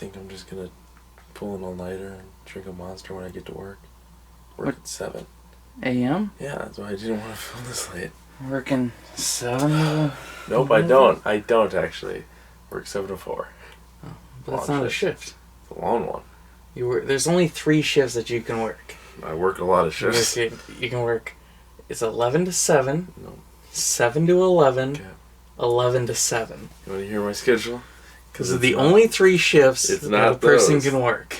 think I'm just gonna pull an all-nighter and drink a Monster when I get to work. Work at 7 a.m.? Yeah, that's why I didn't want to film this late. Working 7? Nope, I don't. I don't actually. Work 7 to 4. Oh, but that's not a shift. It's a long one. There's only 3 shifts that you can work. I work a lot of shifts. You can work. It's 11 to 7. No. 7 to 11. Okay. 11 to 7. You want to hear my schedule? Because the only 3 shifts that a person can work.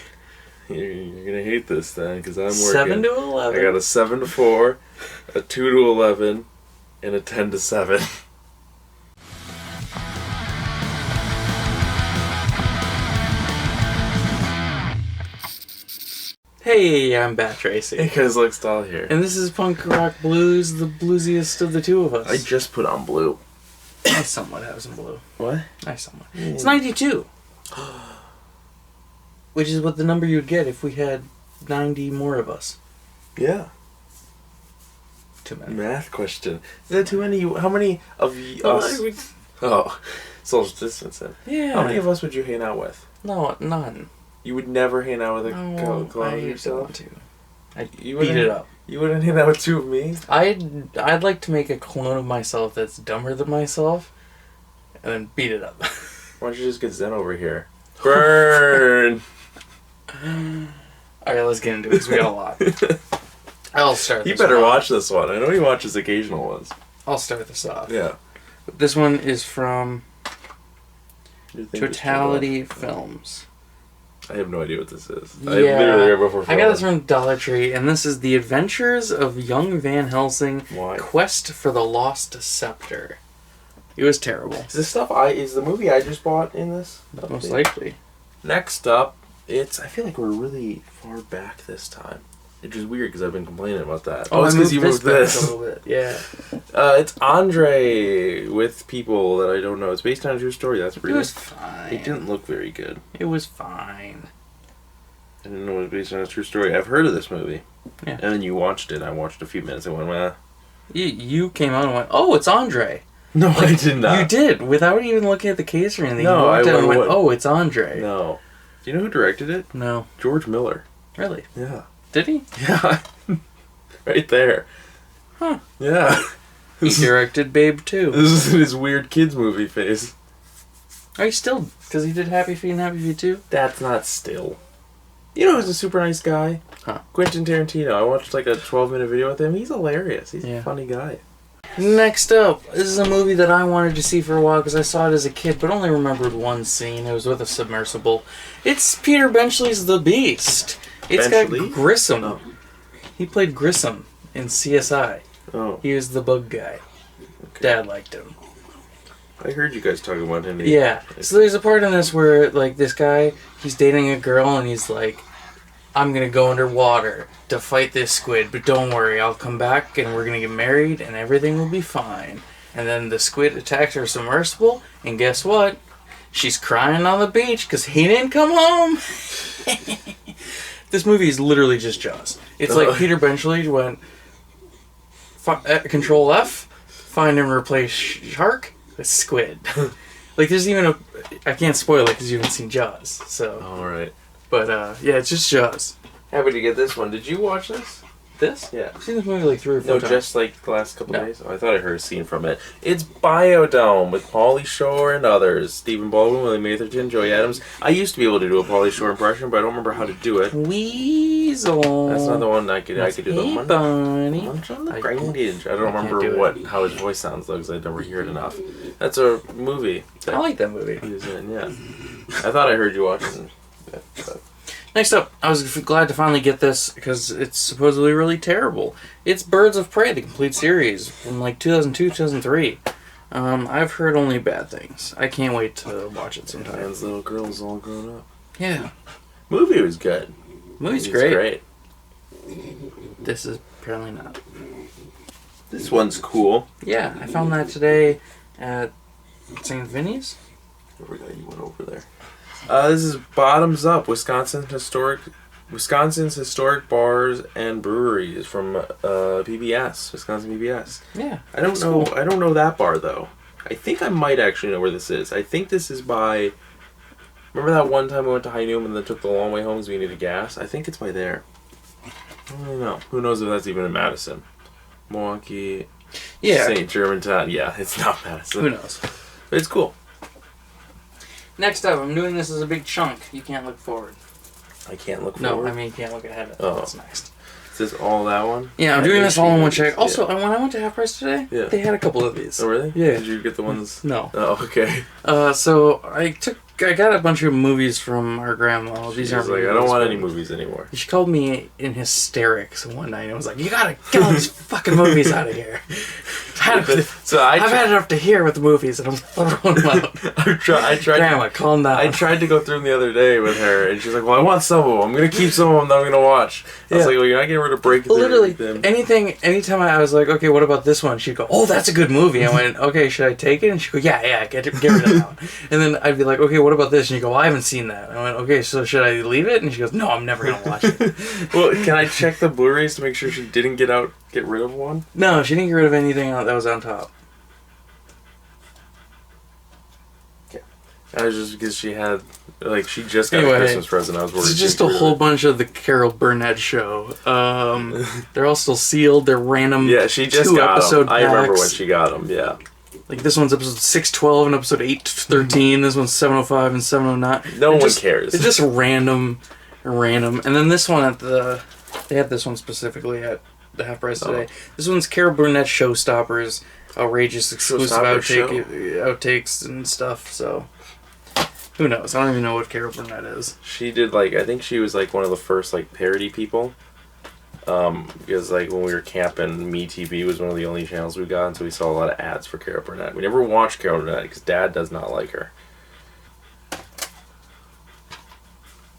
You're going to hate this then, because I'm working. 7 to 11. I got a 7 to 4, a 2 to 11, and a 10 to 7. Hey, I'm Bat Tracy. Hey guys, Luke Stahl here. And this is Punk Rock Blues, the bluesiest of the two of us. I just put on blue. I somewhat have some blue. What? I somewhat. It's 92. Which is what the number you'd get if we had 90 more of us. Yeah. Too many. Math question. Is that too many? How many of us? Oh, social distancing. Yeah. How many of us would you hang out with? No, none. You would never hang out with a clone of I yourself? don't want to. I'd You beat it up. You wouldn't hang out with 2 of me? I'd like to make a clone of myself that's dumber than myself, and then beat it up. Why don't you just get Zen over here? Burn! Alright, let's get into it, because we got a lot. I'll start this You better one off. watch this one. I know he watches occasional ones. I'll start this off. Yeah. This one is from You think it's Totality too Films. I have no idea what this is. Yeah, I literally read before I got this from Dollar Tree, and this is The Adventures of Young Van Helsing, Why? Quest for the Lost Scepter. It was terrible. Is this stuff is the movie I just bought in this? Most likely. Next up, I feel like we're really far back this time. Which is weird because I've been complaining about that. Oh, it's because you moved back this. a little bit. Yeah. It's Andre with people that I don't know. It's based on a true story. That's pretty It was fine. It didn't look very good. It was fine. I didn't know it was based on a true story. I've heard of this movie. Yeah. And then you watched it. I watched a few minutes and went, well. You came out and went, oh, it's Andre. No, I did not. You did, without even looking at the case or anything. No, you walked I out and went, went- oh, it's Andre. No. Do you know who directed it? No. George Miller. Really? Yeah. Did he? Yeah. Right there. Huh. Yeah. He directed Babe too. This is his weird kids movie face. Are you still? Because he did Happy Feet and Happy Feet too? That's not still. You know, he's a super nice guy. Huh. Quentin Tarantino. I watched like a 12-minute video with him. He's hilarious. He's a funny guy. Next up, this is a movie that I wanted to see for a while because I saw it as a kid, but only remembered one scene. It was with a submersible. It's Peter Benchley's The Beast. It's Benchley? got Grissom. Oh. He played Grissom in CSI. Oh. He was the bug guy. Okay. Dad liked him. I heard you guys talking about him. Yeah. So there's a part in this where, like, this guy, he's dating a girl and he's like, I'm going to go underwater to fight this squid, but don't worry, I'll come back and we're going to get married and everything will be fine. And then the squid attacks her submersible, and guess what? She's crying on the beach because he didn't come home. This movie is literally just Jaws. It's like Peter Benchley went, Control F, find and replace shark with squid. Like, there's even I can't spoil it because you haven't seen Jaws, so. Alright. But, yeah, it's just Jaws. Happy to get this one. Did you watch this? This? Yeah. I've seen this movie like 3 or 4 No, times. just like the last couple days? Oh, I thought I heard a scene from it. It's Biodome with Pauly Shore and others. Stephen Baldwin, William Atherton, Joey Adams. I used to be able to do a Pauly Shore impression, but I don't remember how to do it. Weasel. That's not the one I could do. The Hey, one. Bunny. Munch on the I Grange. I don't can't remember do it. how his voice sounds though, because I never hear it enough. That's a movie. I like that movie. He was in, yeah. I thought I heard you watching it. But Next up, I was glad to finally get this because it's supposedly really terrible. It's Birds of Prey, the complete series from like 2002, 2003. I've heard only bad things. I can't wait to watch it sometime. Man's little girl's all grown up. Yeah. Movie was good. Movie's It's great. This is apparently not. This one's cool. Yeah, I found that today at St. Vinny's. I forgot you went over there. This is Bottoms Up, Wisconsin's historic bars and breweries from PBS, Wisconsin PBS. Yeah, I don't know. Cool. I don't know that bar though. I think I might actually know where this is. I think this is by Remember that one time we went to High Noon and then took the long way home because we needed gas? I think it's by there. I don't know. Who knows if that's even in Madison? Milwaukee, St. Germantown. Yeah, it's not Madison. Who knows? But it's cool. Next up, I'm doing this as a big chunk. You can't look forward. I can't look forward? No, I mean you can't look ahead. Oh. That's next. Is this all that one? Yeah, I'm doing this all in one check. Also, when I went to Half Price today, Yeah. they had a couple of these. Oh, really? Yeah. Did you get the ones? No. Oh, okay. So I got a bunch of movies from our grandma. These aren't like, movies, I don't want but any movies anymore. she called me in hysterics one night and was like, "You gotta get all these fucking movies out of here." I've had enough to hear with the movies, and I'm throwing them out. I tried. Grandma, calm down. I tried to go through them the other day with her, and she's like, "Well, I want some of them. I'm gonna keep some of them that I'm gonna watch." I was like, "Well, you're not getting rid of break." Literally, anytime I was like, "Okay, what about this one?" She'd go, "Oh, that's a good movie." I went, "Okay, should I take it?" And she'd go, "Yeah, get rid of that one." And then I'd be like, "Okay, what about this?" And she'd go, "Well, I haven't seen that." I went, "Okay, so should I leave it?" And she goes, "No, I'm never gonna watch it." Well, can I check the Blu-rays to make sure she didn't get rid of one? No, she didn't get rid of anything that was on top. I was just because she had, she just got a Christmas present. I was worried. It's just a whole bunch of the Carol Burnett show. They're all still sealed. They're random. Yeah, she just got them. I remember when she got them. Yeah. Like this one's episode 612 and episode 813. This one's 705 and 709. No one cares. It's just random. And then this one they had this one specifically at the Half Price today. This one's Carol Burnett Showstoppers, outrageous exclusive outtakes and stuff. So. Who knows? I don't even know what Carol Burnett is. She did I think she was one of the first parody people. Because when we were camping, MeTV was one of the only channels we got, and so we saw a lot of ads for Carol Burnett. We never watched Carol Burnett because Dad does not like her.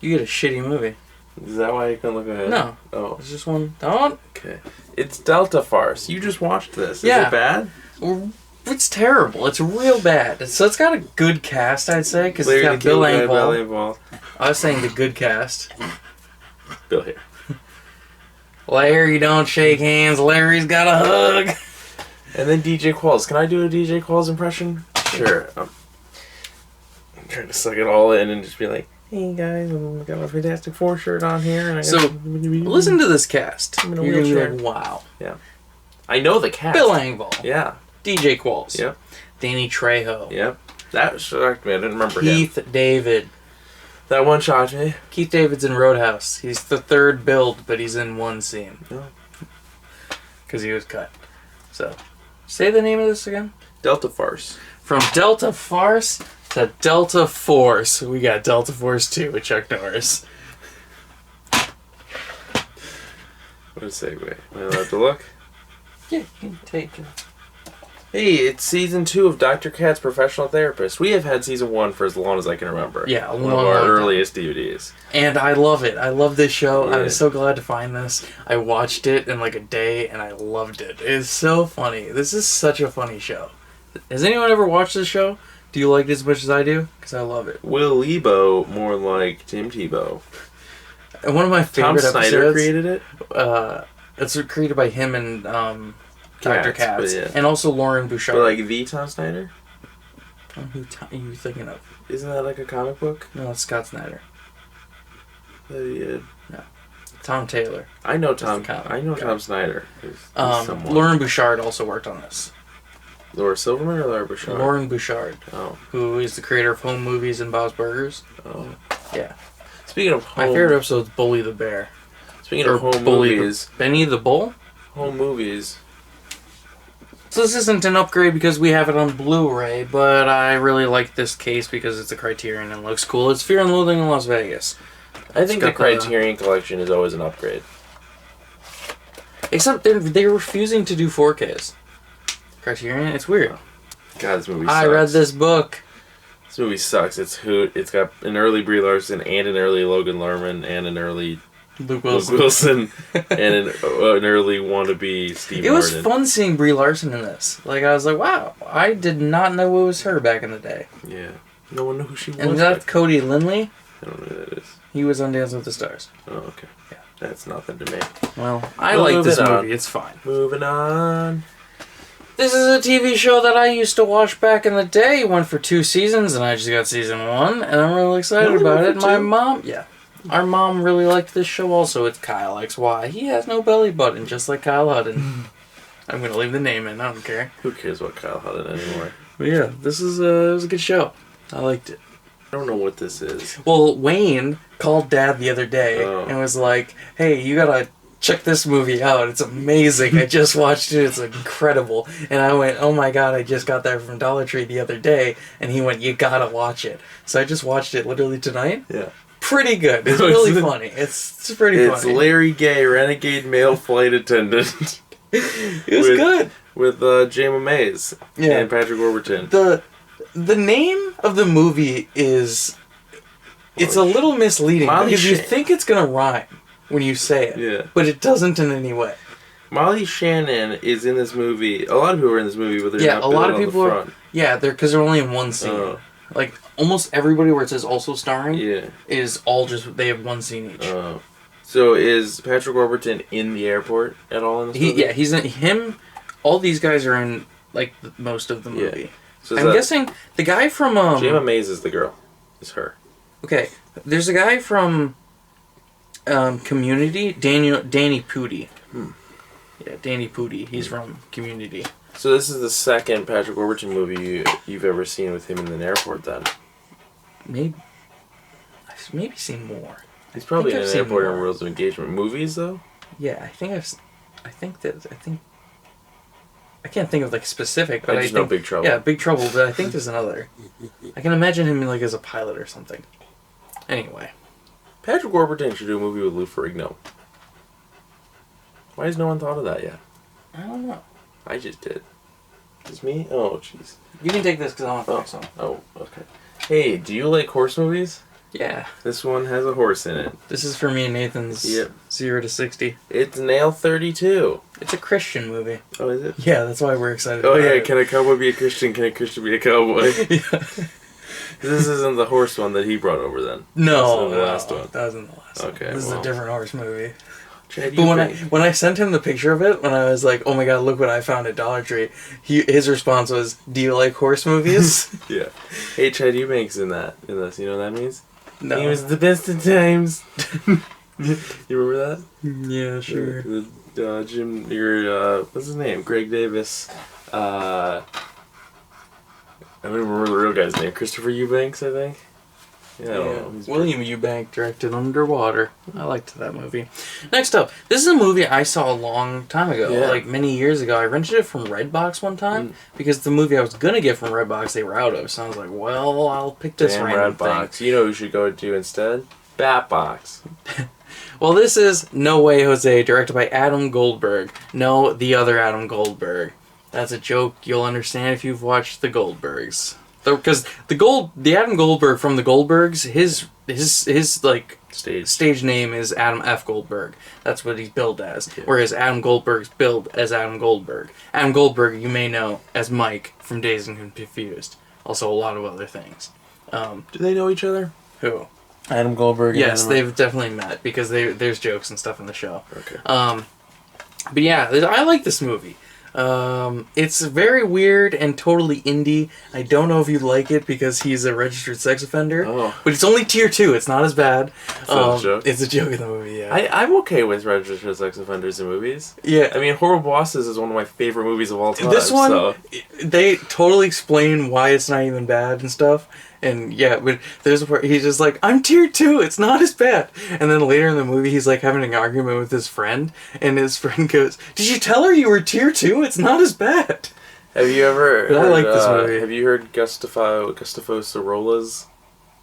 You get a shitty movie. Is that why you couldn't look ahead? No. Oh. It's just one. Don't. Okay. It's Delta Farce. You just watched this. Is it bad? It's terrible. It's real bad. So it's got a good cast, I'd say, because it's got Bill Engvall. I was saying the good cast. Bill here. Larry, don't shake hands. Larry's got a hug. And then DJ Qualls. Can I do a DJ Qualls impression? Sure. I'm trying to suck it all in and just be like, "Hey guys, I got my Fantastic Four shirt on here." And listen to this cast. You're going to be like, wow. Yeah. I know the cast. Bill Engvall. Yeah. DJ Qualls. Yep. Danny Trejo. Yep. That shocked me. I didn't remember Keith David. That one shocked me. Keith David's in Roadhouse. He's the third build, but he's in one scene. Because he was cut. So, say the name of this again. Delta Farce. From Delta Farce to Delta Force. We got Delta Force 2 with Chuck Norris. What a segue. Am I allowed to look? Yeah, you can take it. Hey, it's season 2 of Dr. Kat's Professional Therapist. We have had season 1 for as long as I can remember. Yeah, one of our earliest DVDs. And I love it. I love this show. Yeah. I was so glad to find this. I watched it in a day, and I loved it. It's so funny. This is such a funny show. Has anyone ever watched this show? Do you like it as much as I do? Because I love it. Will Lebo more like Tim Tebow. And one of my favorite Tom Snyder episodes, created it? it's created by him and Dr. Katz. Yeah. And also Lauren Bouchard. But the Tom Snyder? Who are you thinking of? Isn't that a comic book? No, it's Scott Snyder. Yeah. No. Tom Taylor. I know Tom. Tom Snyder. He's Lauren Bouchard also worked on this. Laura Silverman or Laura Bouchard? Lauren Bouchard. Oh. Who is the creator of Home Movies and Bob's Burgers. Oh. Yeah. Speaking of home... My favorite episode is Bully the Bear. Speaking of home movies... Benny the Bull? Home movies... So this isn't an upgrade because we have it on Blu-ray, but I really like this case because it's a Criterion and looks cool. It's Fear and Loathing in Las Vegas. I think the Criterion collection is always an upgrade. Except they're refusing to do 4Ks. Criterion, it's weird. God, this movie sucks. I read this book. This movie sucks. It's got an early Brie Larson and an early Logan Lerman and an early Luke Wilson. and an early wannabe Steve Martin. It was fun seeing Brie Larson in this. I was like, wow, I did not know it was her back in the day. Yeah. No one knew who she was. And that's Cody Lindley. I don't know who that is. He was on Dance with the Stars. Oh, okay. Yeah. That's nothing to me. Well, I like this movie. It's fine. Moving on. This is a TV show that I used to watch back in the day. Went for 2 seasons, and I just got season 1, and I'm really excited about it. My mom, our mom really liked this show also. It's Kyle XY. He has no belly button, just like Kyle Hudden. I'm going to leave the name in, I don't care. Who cares about Kyle Hudden anymore? But yeah, this is it was a good show. I liked it. I don't know what this is. Well, Wayne called Dad the other day and was like, hey, you gotta check this movie out. It's amazing. I just watched it. It's incredible. And I went, oh my god, I just got that from Dollar Tree the other day. And he went, you gotta watch it. So I just watched it literally tonight. Yeah. Pretty good. It's really funny. It's pretty funny. It's Larry Gay, renegade male flight attendant. It was good. With Jayma Mays and Patrick Warburton. The name of the movie is... It's a little misleading because you think it's going to rhyme when you say it, but it doesn't in any way. Molly Shannon is in this movie. A lot of people are in this movie, but they're not a lot of on people the front. because they're only in one scene. Like almost everybody where it says also starring is all just they have one scene each. So is Patrick Warburton in the airport at all in this movie? Yeah, he's in him. All these guys are in like most of the movie. So I'm guessing the guy from Jayma Mays is the girl. Is her. Okay, there's a guy from Community, Danny Pudi. Yeah, Danny Pudi. He's from Community. So this is the second Patrick Warburton movie you've ever seen with him in an airport, then? Maybe seen more. He's probably in an airport in Rules of Engagement. Movies, though? Yeah, I can't think of like specific, but I think know Big Trouble. Yeah, Big Trouble. But I think there's another. I can imagine him like as a pilot or something. Anyway, Patrick Warburton should do a movie with Lou Ferrigno. Why has no one thought of that yet? I don't know. I just did. It's me? Oh, jeez. You can take this because I want to fix some. Oh, okay. Hey, do you like horse movies? Yeah. This one has a horse in it. This is for me and Nathan's 0 to 60. It's Nail 32. It's a Christian movie. Oh, is it? Yeah, that's why we're excited about it. Can a cowboy be a Christian? Can a Christian be a cowboy? Yeah. This isn't the horse one that he brought over then. No. This is the last one. That wasn't the last one. Okay. This is a different horse movie. Chad, But when I sent him the picture of it, when I was like, oh my god, look what I found at Dollar Tree, his response was, do you like horse movies? Yeah. Hey, Chad Eubanks in this. You know what that means? No. He was the best of times. You remember that? Yeah, sure. What's his name? Greg Davis. I don't remember the real guy's name. Christopher Eubanks, I think. Yeah, I don't know. William Eubank directed Underwater. I liked that movie. Next up, this is a movie I saw a long time ago, like many years ago. I rented it from Redbox one time because the movie I was going to get from Redbox they were out of. So I was like, well, I'll pick this random Redbox. thing. You know who you should go to instead? Batbox. Well, this is No Way Jose, directed by Adam Goldberg. No, the other Adam Goldberg. That's a joke you'll understand if you've watched The Goldbergs. Because the Adam Goldberg from The Goldbergs, his like stage name is Adam F. Goldberg. That's what he's billed as. Yeah. Whereas Adam Goldberg's billed as Adam Goldberg. Adam Goldberg, you may know as Mike from Dazed and Confused. Also a lot of other things. Do they know each other? Who? Adam Goldberg. Yes, they've definitely met because there's jokes and stuff in the show. Okay. But yeah, I like this movie. It's very weird and totally indie. I don't know if you'd like it because he's a registered sex offender. Oh. But it's only tier 2. It's not as bad. It's a joke? It's a joke in the movie, yeah. I'm okay with registered sex offenders in movies. Yeah. I mean, Horrible Bosses is one of my favorite movies of all time. This one, they totally explain why it's not even bad and stuff. And yeah, but there's a part he's just like, I'm tier 2, it's not as bad. And then later in the movie, he's like having an argument with his friend, and his friend goes, did you tell her you were tier 2? It's not as bad. Have you ever I like this movie. Have you heard Gustavo Sorola's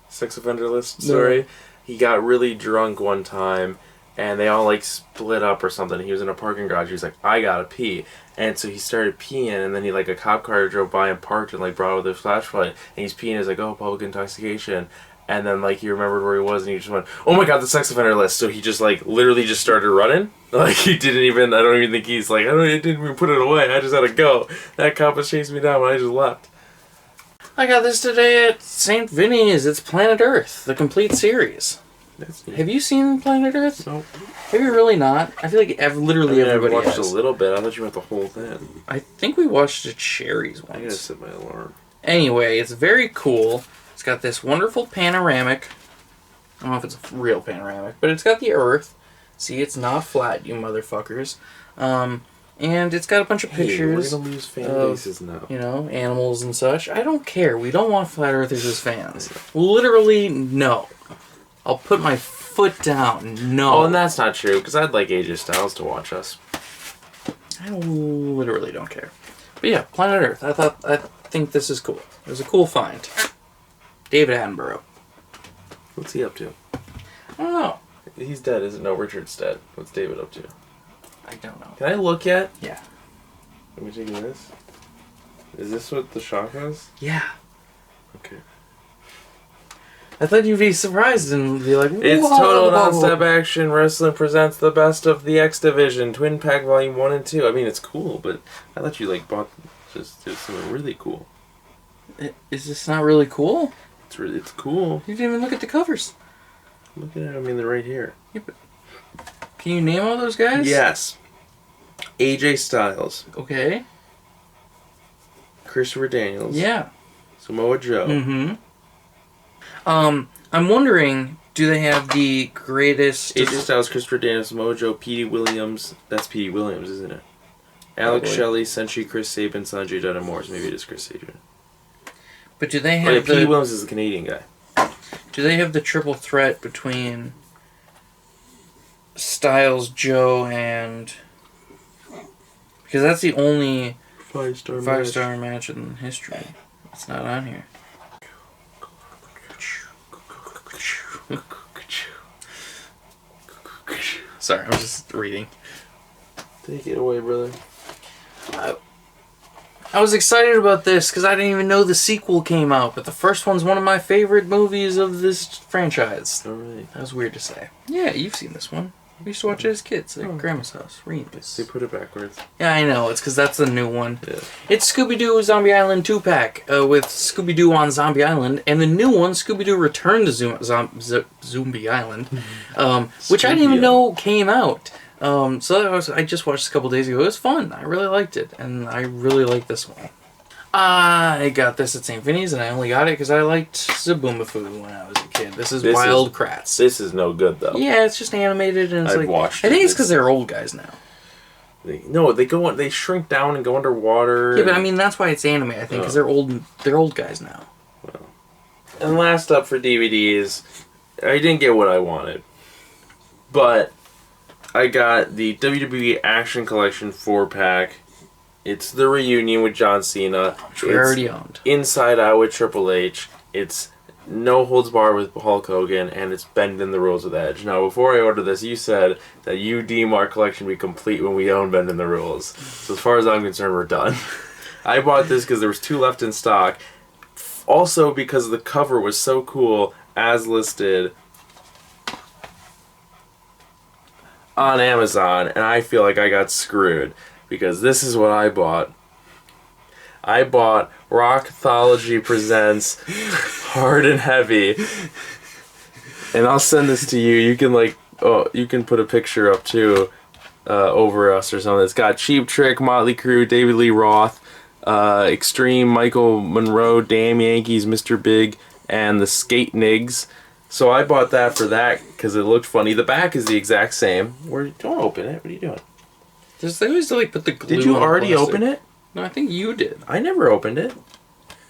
sex offender list story? No. He got really drunk one time, and they all like split up or something. He was in a parking garage. He was like, I gotta pee. And so he started peeing, and then a cop car drove by and parked and brought over the flashlight, and he's peeing. He's like, oh, public intoxication. And then he remembered where he was, and he just went, oh my god, the sex offender list. So he just literally just started running. He didn't even, I don't even think he's I didn't even put it away. I just had to go. That cop was chasing me down when I just left. I got this today at St. Vinny's. It's Planet Earth, the complete series. That's neat. Have you seen Planet Earth? Nope. Have you really not? I feel like literally everybody I watched has. a little bit. I thought you meant the whole thing. I think we watched a Cherries once. I gotta set my alarm. Anyway, it's very cool. It's got this wonderful panoramic. I don't know if it's a real panoramic, but it's got the Earth. See, it's not flat, you motherfuckers. And it's got a bunch of pictures. We're gonna lose fan bases now. You know, animals and such. I don't care. We don't want flat earthers as fans. Literally, no. I'll put my foot down. No. Oh, and that's not true, because I'd like AJ Styles to watch us. I literally don't care. But yeah, Planet Earth. I think this is cool. It was a cool find. David Attenborough. What's he up to? I don't know. He's dead, isn't? No, Richard's dead. What's David up to? I don't know. Can I look yet? Yeah. Let me take this. Is this what the shot was? Yeah. Okay. I thought you'd be surprised and be like, whoa. It's Total Non-Stop Action Wrestling presents the best of the X Division, Twin Pack Volume 1 and 2. I mean, it's cool, but I thought you, like, bought just something really cool. Is this not really cool? It's cool. You didn't even look at the covers. Look at it. I mean, they're right here. Yeah, but can you name all those guys? Yes. AJ Styles. Okay. Christopher Daniels. Yeah. Samoa Joe. Mm-hmm. I'm wondering, do they have the greatest... AJ Styles, Christopher Daniels, Samoa Joe, Petey Williams. That's Petey Williams, isn't it? Alex Probably. Shelley, Senshi, Chris Sabin, Sanjay Dutt, and Morris. Maybe it is Chris Sabin. But do they have Petey Williams is the Canadian guy. Do they have the triple threat between Styles, Joe, and... Because that's the only five-star match in history. It's not on here. Sorry, I'm just reading. Take it away, brother. I was excited about this because I didn't even know the sequel came out, but the first one's one of my favorite movies of this franchise. Alright. That was weird to say. Yeah, you've seen this one. We used to watch it as kids at Grandma's house. They put it backwards. Yeah, I know. It's because that's the new one. Yeah. It's Scooby-Doo Zombie Island 2-pack with Scooby-Doo on Zombie Island, and the new one, Scooby-Doo Return to Zombie Island, which I didn't even know came out. I just watched a couple days ago. It was fun. I really liked it, and I really like this one. I got this at St. Vinny's, and I only got it because I liked Zaboomafoo when I was a kid. This is Wild Kratts. This is no good, though. Yeah, it's just animated, and it's I've watched I think it. it's because they're old guys now. They shrink down and go underwater. Yeah, but I mean that's why it's anime. I think because they're old. They're old guys now. Well. And last up for DVDs, I didn't get what I wanted, but I got the WWE Action Collection 4-pack. It's the reunion with John Cena. Which we already owned. Inside Out with Triple H. It's No Holds Barred with Hulk Hogan, and it's Bending the Rules with Edge. Now, before I ordered this, you said that you deem our collection to be complete when we own Bending the Rules. So as far as I'm concerned, we're done. I bought this because there was 2 left in stock. Also because the cover was so cool, as listed on Amazon, and I feel like I got screwed. Because this is what I bought. I bought Rockthology Presents Hard and Heavy. And I'll send this to you. You can you can put a picture up too over us or something. It's got Cheap Trick, Motley Crue, David Lee Roth, Extreme, Michael Monroe, Damn Yankees, Mr. Big, and the Skate Nigs. So I bought that for that because it looked funny. The back is the exact same. Don't open it. What are you doing? They always put the glue. Did you on already plastic. open it? No, I think you did. I never opened it.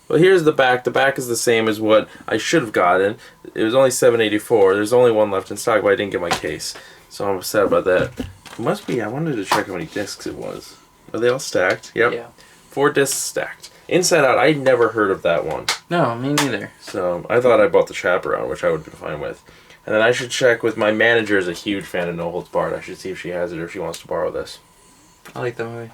Well, here's the back. The back is the same as what I should have gotten. It was only $7.84. There's only one left in stock, but I didn't get my case. So I'm upset about that. It must be. I wanted to check how many discs it was. Are they all stacked? Yep. Yeah. 4 discs stacked. Inside Out, I never heard of that one. No, me neither. So I thought I bought the Chaperone, which I would be fine with. And then I should check with my manager is a huge fan of No Holds Barred. I should see if she has it or if she wants to borrow this. I like that movie.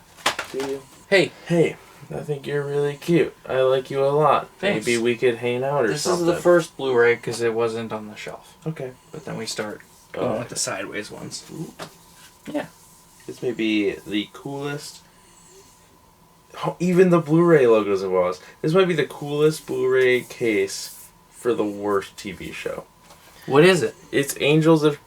Do you? Hey, I think you're really cute. I like you a lot. Thanks. Maybe we could hang out or something. This is the first Blu-ray because it wasn't on the shelf. Okay. But then we start going with the sideways ones. Ooh. Yeah. This may be the coolest. Oh, even the Blu-ray logos of us. This might be the coolest Blu-ray case for the worst TV show. What is it? It's It's Agents of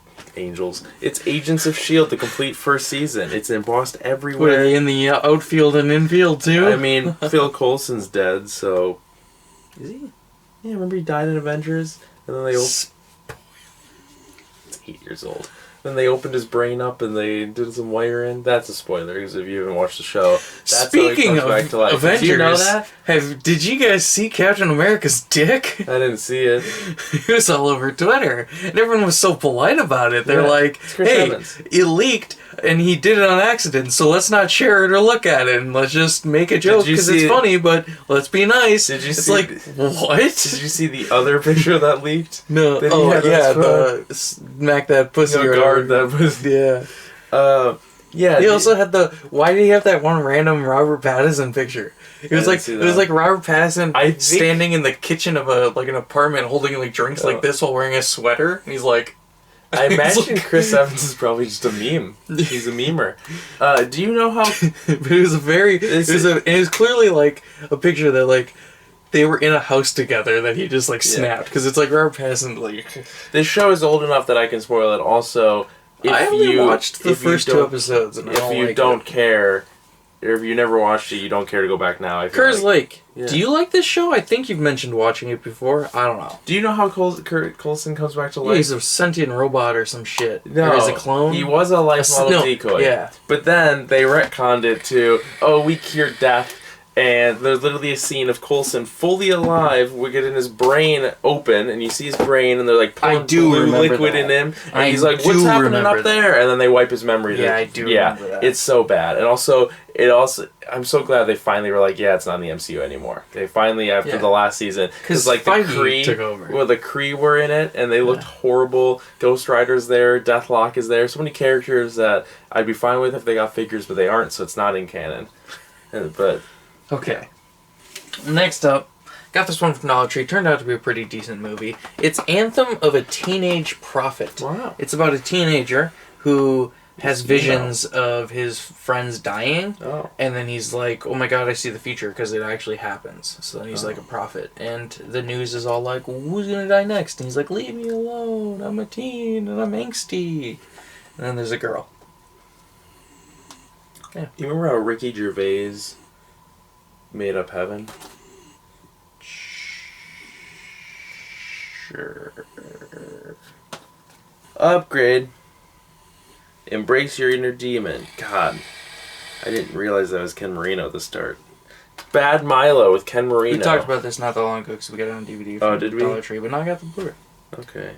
S.H.I.E.L.D., the complete first season. It's embossed everywhere. What, are they in the outfield and infield too? I mean, Phil Coulson's dead, so... Is he? Yeah, remember he died in Avengers? And then they... It's 8 years old. Then they opened his brain up and they did some wiring. That's a spoiler, because if you haven't watched the show, that's Speaking how he comes back to life. Avengers, did you know that? Did you guys see Captain America's dick? I didn't see it. It was all over Twitter. And everyone was so polite about it. They're like, hey, it leaked and he did it on accident, so let's not share it or look at it and let's just make a joke because it's funny, but let's be nice. Did you see like, what? Did you see the other picture that leaked? No. The smack that pussy or guard that pussy. Yeah. Yeah. He also had why did he have that one random Robert Pattinson picture? It was like Robert Pattinson standing in the kitchen of an apartment holding like drinks like this while wearing a sweater, and he's like, I imagine Chris Evans is probably just a meme. He's a memer. Do you know how? But it was it was clearly like a picture that like they were in a house together that he just like snapped because it's like Robert Pattinson like. This show is old enough that I can spoil it. Also, I only watched the first 2 episodes, and if you don't care, or if you never watched it, you don't care to go back now. Curse Lake. Yeah. Do you like this show? I think you've mentioned watching it before. I don't know. Do you know how Coulson comes back to life? Yeah, he's a sentient robot or some shit. No, or he's a clone. He was a life model decoy. Yeah. But then they retconned it to, we cured death. And there's literally a scene of Coulson fully alive. We get in his brain open, and you see his brain, and they're like pouring blue liquid in him. And he's like, "What's happening up there?" And then they wipe his memory. Yeah, I do remember that. It's so bad. And also, I'm so glad they finally were like, "Yeah, it's not in the MCU anymore." They finally, after the last season, because like the Kree took over. Well, the Kree were in it, and they looked horrible. Ghost Rider's there, Deathlock is there. So many characters that I'd be fine with if they got figures, but they aren't, so it's not in canon. But. Okay. Next up, got this one from Dollar Tree. Turned out to be a pretty decent movie. It's Anthem of a Teenage Prophet. Wow. It's about a teenager who has visions of his friends dying. Oh. And then he's like, oh my god, I see the future because it actually happens. So then he's like a prophet. And the news is all like, who's going to die next? And he's like, leave me alone. I'm a teen and I'm angsty. And then there's a girl. Yeah. You remember how Ricky Gervais made up heaven? Sure. Upgrade. Embrace your inner demon. God. I didn't realize that was Ken Marino at the start. Bad Milo with Ken Marino. We talked about this not that long ago because we got it on DVD from did we? Dollar Tree, but now I got the Blu-ray. Okay.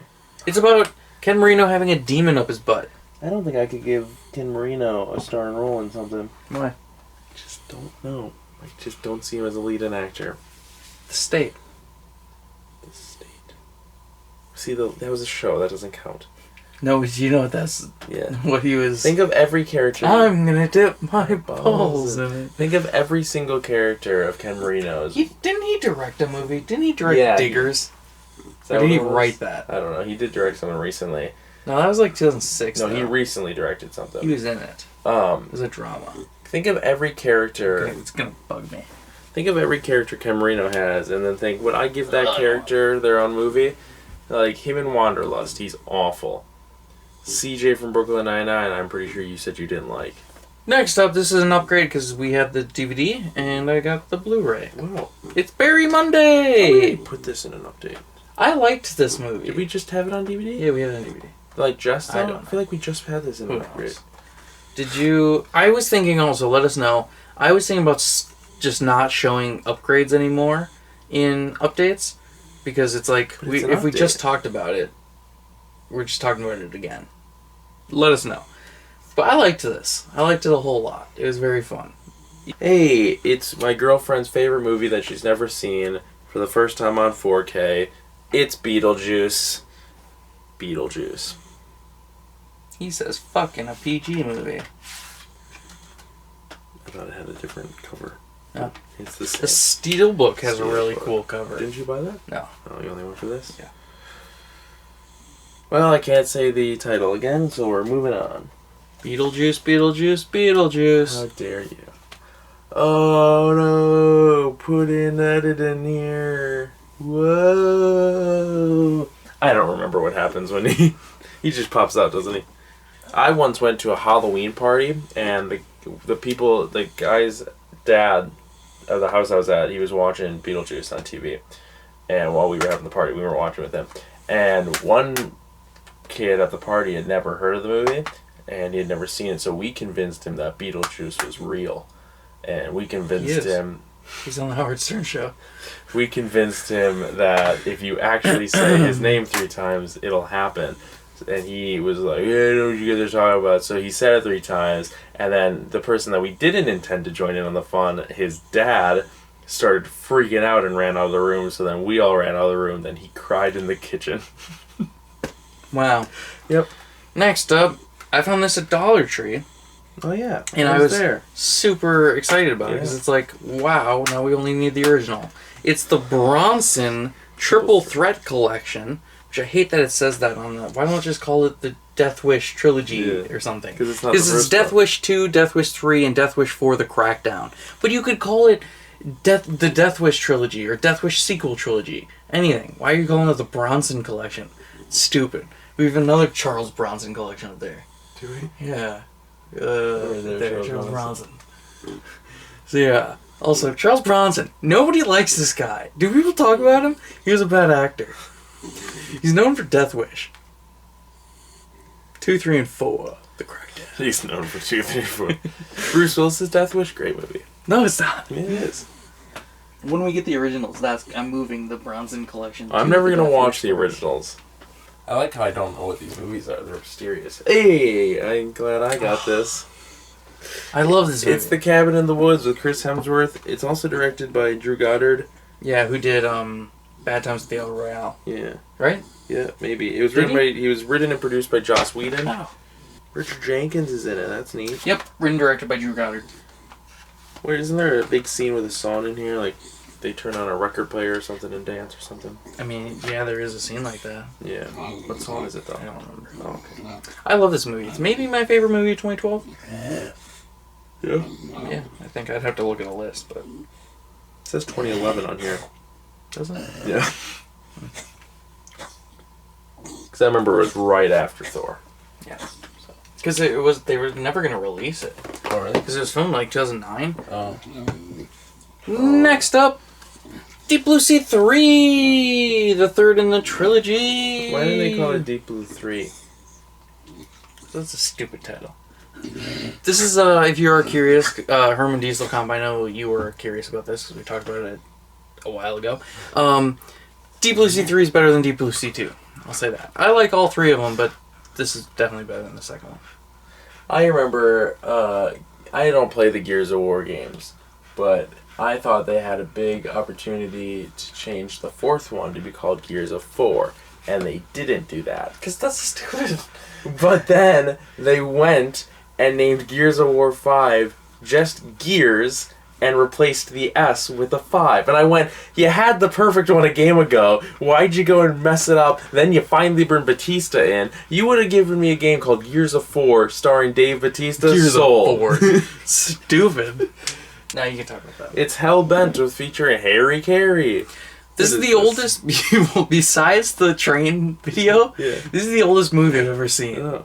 It's about Ken Marino having a demon up his butt. I don't think I could give Ken Marino a starring role in something. Why? I just don't know. I just don't see him as a lead-in actor. The State. The State. See, that was a show. That doesn't count. No, you know that's what he was... Think of every character. I'm gonna dip my balls in it. Think of every single character of Ken Marino's. Didn't he direct a movie? Didn't he direct Diggers? Or did he write that? I don't know. He did direct something recently. No, that was like 2006. No, he recently directed something. He was in it. It was a drama. Think of every character. It's gonna bug me. Think of every character Ken Marino has, and then think, would I give that character their own movie? Like, him in Wanderlust, he's awful. CJ from Brooklyn Nine-Nine, I'm pretty sure you said you didn't like. Next up, this is an upgrade because we had the DVD, and I got the Blu-ray. Wow. It's Barry Monday! Put this in an update. I liked this movie. Did we just have it on DVD? Yeah, we had it on DVD. Like, just I don't feel like we just had this in an upgrade. Did you... I was thinking also, let us know, I was thinking about just not showing upgrades anymore in updates, because it's like, if we just talked about it, we're just talking about it again. Let us know. But I liked this. I liked it a whole lot. It was very fun. Hey, it's my girlfriend's favorite movie that she's never seen for the first time on 4K. It's Beetlejuice. Beetlejuice. He says fucking a PG movie. I thought it had a different cover. No. It's the same. The Steelbook has a really cool cover. Didn't you buy that? No. Oh, you only went for this? Yeah. Well, I can't say the title again, so we're moving on. Beetlejuice, Beetlejuice, Beetlejuice. How dare you? Oh no! Put in edit in here. Whoa! I don't remember what happens when he just pops out, doesn't he? I once went to a Halloween party, and the guy's dad of the house I was at, he was watching Beetlejuice on TV. And while we were having the party, we were watching with him. And one kid at the party had never heard of the movie, and he had never seen it, so we convinced him that Beetlejuice was real. And we convinced him... He's on the Howard Stern show. We convinced him that if you actually say his name 3 times, it'll happen. And he was like, yeah, I know what you guys are talking about. So he said it 3 times, and then the person that we didn't intend to join in on the fun, his dad, started freaking out and ran out of the room. So then we all ran out of the room. Then he cried in the kitchen. Wow. Yep. Next up, I found this at Dollar Tree. Oh, yeah. And I was super excited about it because it's like, wow, now we only need the original. It's the Bronson Triple Threat Collection, which I hate that it says that on the... Why don't I just call it the Death Wish Trilogy or something? Because it's not Because it's Death Wish 2, Death Wish 3, and Death Wish 4 The Crackdown. But you could call it the Death Wish Trilogy or Death Wish Sequel Trilogy. Anything. Why are you calling it the Bronson Collection? It's stupid. We have another Charles Bronson collection up there. Do we? Yeah. There, Charles Bronson. So yeah. Also, Charles Bronson. Nobody likes this guy. Do people talk about him? He was a bad actor. He's known for Death Wish. 2, 3, and 4. The Crackdown. He's known for 2, 3, 4. Bruce Willis's Death Wish, great movie. No, it's not. Yeah, it is. When we get the originals, I'm moving the Bronson collection. I'm never gonna watch the originals. I like how I don't know what these movies are. They're mysterious. Hey, I'm glad I got this. I love this movie. It's The Cabin in the Woods with Chris Hemsworth. It's also directed by Drew Goddard. Yeah, who did Bad Times at the El Royale. Yeah. Right? Yeah, maybe. It was he was written and produced by Joss Whedon. Oh. Richard Jenkins is in it. That's neat. Yep, written and directed by Drew Goddard. Wait, isn't there a big scene with a song in here? Like, they turn on a record player or something and dance or something? I mean, yeah, there is a scene like that. Yeah. What song is it, though? I don't remember. Oh, okay. I love this movie. It's maybe my favorite movie of 2012. Yeah. Yeah, I think I'd have to look at a list, but... It says 2011 on here. Doesn't it? Yeah. Because I remember it was right after Thor. Yeah. Because they were never going to release it. Oh, really? Because it was filmed like 2009. Oh. Next up, Deep Blue Sea 3, the third in the trilogy. Why did they call it Deep Blue 3? That's a stupid title. This is, if you are curious, Herman Dieselkamp, I know you were curious about this because we talked about it a while ago. Deep Blue Sea 3 is better than Deep Blue Sea 2. I'll say that. I like all 3 of them, but this is definitely better than the second one. I remember, I don't play the Gears of War games, but I thought they had a big opportunity to change the 4th one to be called Gears of 4, and they didn't do that. Because that's stupid. But then they went and named Gears of War 5 just Gears and replaced the S with a 5. And I went, you had the perfect one a game ago. Why'd you go and mess it up? Then you finally bring Batista in. You would have given me a game called Gears of 4 starring Dave Batista. Gears Soul. of 4. Stupid. Now you can talk about that. It's Hellbent with featuring Harry Carey. This is the oldest, besides the train video, this is the oldest movie I've ever seen. Oh.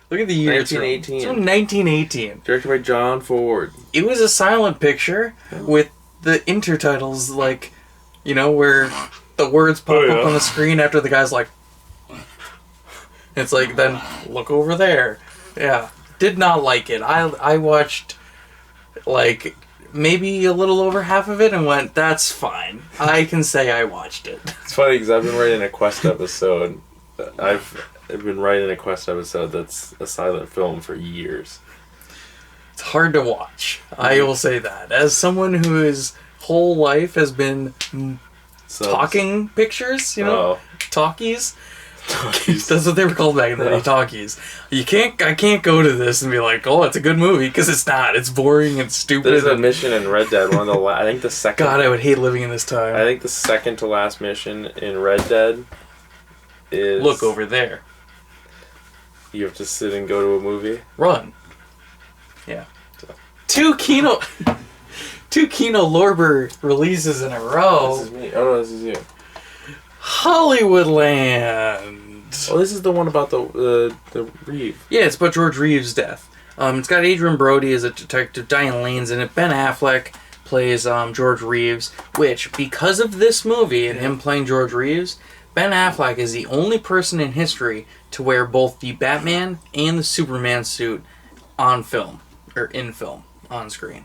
Look at the year. 1918. It's from 1918. Directed by John Ford. It was a silent picture with the intertitles, like, you know, where the words pop up on the screen after the guy's like... It's like, then look over there. Yeah. Did not like it. I watched, like, maybe a little over half of it and went, that's fine. I can say I watched it. It's funny because I've been writing a Quest episode. I've been writing a Quest episode that's a silent film for years. It's hard to watch. I will say that. As someone whose whole life has been talking pictures, you know, talkies, Talkies. That's what they were called back in the day, talkies. I can't go to this and be like, oh, it's a good movie, because it's not. It's boring and stupid. There's a mission in Red Dead, one of the I think the second... God, I would hate living in this time. I think the second to last mission in Red Dead is... Look over there. You have to sit and go to a movie? Run. Yeah. Two Kino Lorber releases in a row. This is me. Oh, no, this is you. Hollywoodland. Oh, this is the one about the Reeve. Yeah, it's about George Reeves' death. It's got Adrian Brody as a detective, Diane Lane's in it, Ben Affleck plays George Reeves, which, because of this movie and him playing George Reeves, Ben Affleck is the only person in history to wear both the Batman and the Superman suit on film, or in film, on screen.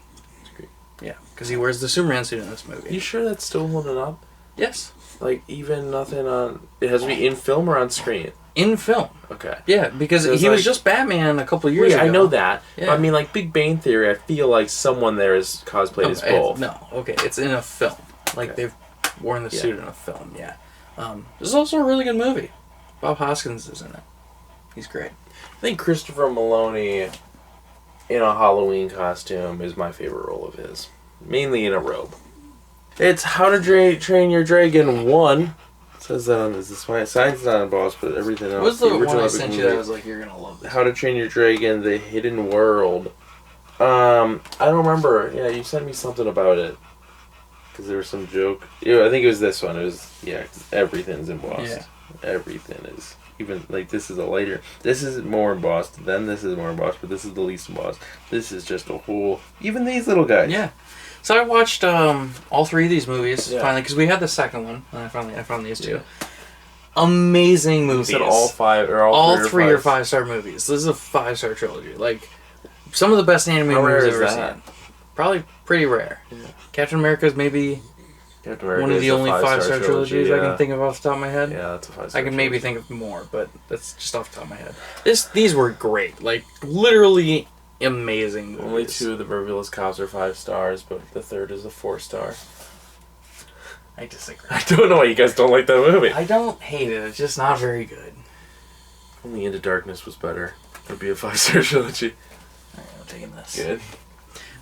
Yeah, because he wears the Superman suit in this movie. You sure that's still holding up? Yes. Like, even nothing on... It has to be in film or on screen? In film. Okay. Yeah, because So he was just Batman a couple years ago. I know that. Yeah. But I mean, like, Big Bang Theory, I feel like someone there is cosplayed as both. It's in a film. Like, Okay. they've worn the suit in a film, yeah. This is also a really good movie. Bob Hoskins is in it. He's great. I think Christopher Maloney in a Halloween costume is my favorite role of his. Mainly in a robe. It's How to Train Your Dragon 1. It says that on this. It's my science not embossed, but everything else. What was the one original I epic sent you movie. that was like, you're going to love this? How to Train Your Dragon, The Hidden World. I don't remember. Yeah, you sent me something about it. Because there was some joke. Yeah, I think it was this one. It was, 'cause everything's embossed. Yeah. Everything is. Even, like, this is a lighter. This is more embossed. Then this is more embossed, but this is the least embossed. This is just a whole... Even these little guys. Yeah. So I watched all three of these movies, finally, because we had the second one, and I found these two. Amazing movies. You said all five, or all three are 5-star movies. This is a 5-star trilogy. Like, some of the best anime movies I've ever seen. Probably pretty rare. Yeah. Captain America's maybe one of the only 5-star trilogies I can think of off the top of my head. Yeah, that's a 5-star I can maybe think of more, but that's just off the top of my head. These were great. Like, literally amazing movies. Only 2 of the Vervilles Cops are 5 stars, but the third is a 4-star. I disagree. I don't know why you guys don't like that movie. I don't hate it. It's just not very good. Only Into Darkness was better. It'd be a 5-star trilogy. Alright, I'm taking this. Good.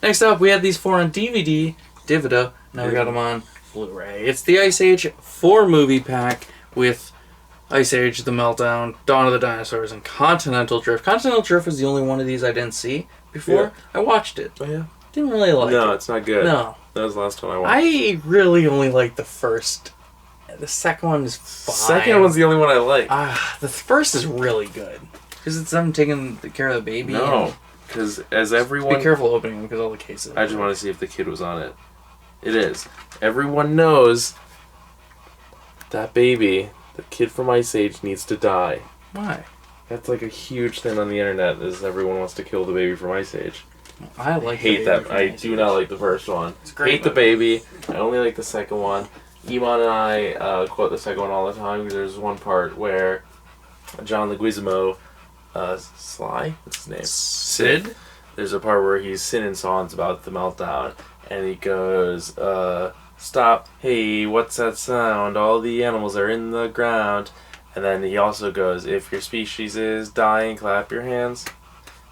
Next up, we had these 4 on DVD. Divida. Now we got them on Blu-ray. It's the Ice Age 4 movie pack with Ice Age, The Meltdown, Dawn of the Dinosaurs, and Continental Drift. Continental Drift was the only one of these I didn't see before. Yeah. I watched it. Oh, yeah? Didn't really like it. No, it's not good. No. That was the last one I watched. I really only liked the first. The second one is fine. Second one's the only one I like. The first is really good. Because it's them taking care of the baby. No. Because as everyone... Be careful opening them because all the cases... I just want to see if the kid was on it. It is. Everyone knows that baby, the kid from Ice Age, needs to die. Why? That's like a huge thing on the internet, is everyone wants to kill the baby from Ice Age. I like hate that. I do not like the first one. It's great. Hate the baby. I only like the second one. Iman and I quote the second one all the time because there's one part where John Leguizamo, Sly? What's his name? Sid? There's a part where he's singing songs about the meltdown, and he goes, stop, hey, what's that sound? All the animals are in the ground. And then he also goes, if your species is dying, clap your hands.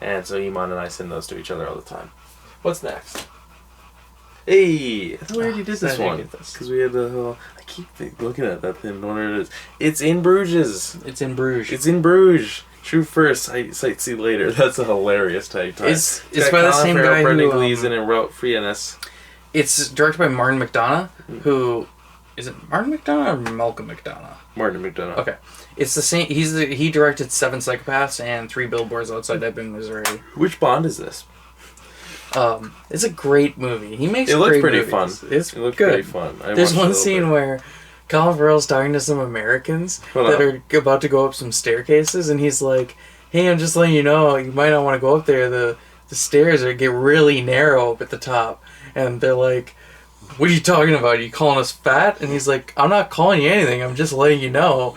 And so Iman and I sing those to each other all the time. What's next? Hey! I thought we already did this one. Because we had the whole... I keep looking at that thing, wonder what it is. It's in Bruges. It's in Bruges. It's in Bruges. True first, sightsee later. That's a hilarious type. It's by the same guy Brendan who... Gleeson and wrote Freeness. It's directed by Martin McDonagh, who... Is it Martin McDonagh or Malcolm McDonagh? Martin McDonagh. Okay. It's the same... He directed 7 Psychopaths and 3 Billboards Outside Ebbing, Missouri. Which Bond is this? It's a great movie. He makes it looks great pretty movies. fun. It's it looks good. pretty fun. There's one scene where Colin Farrell's talking to some Americans that are about to go up some staircases, and he's like, hey, I'm just letting you know, you might not want to go up there. The stairs get really narrow up at the top. And they're like, what are you talking about? Are you calling us fat? And he's like, I'm not calling you anything. I'm just letting you know.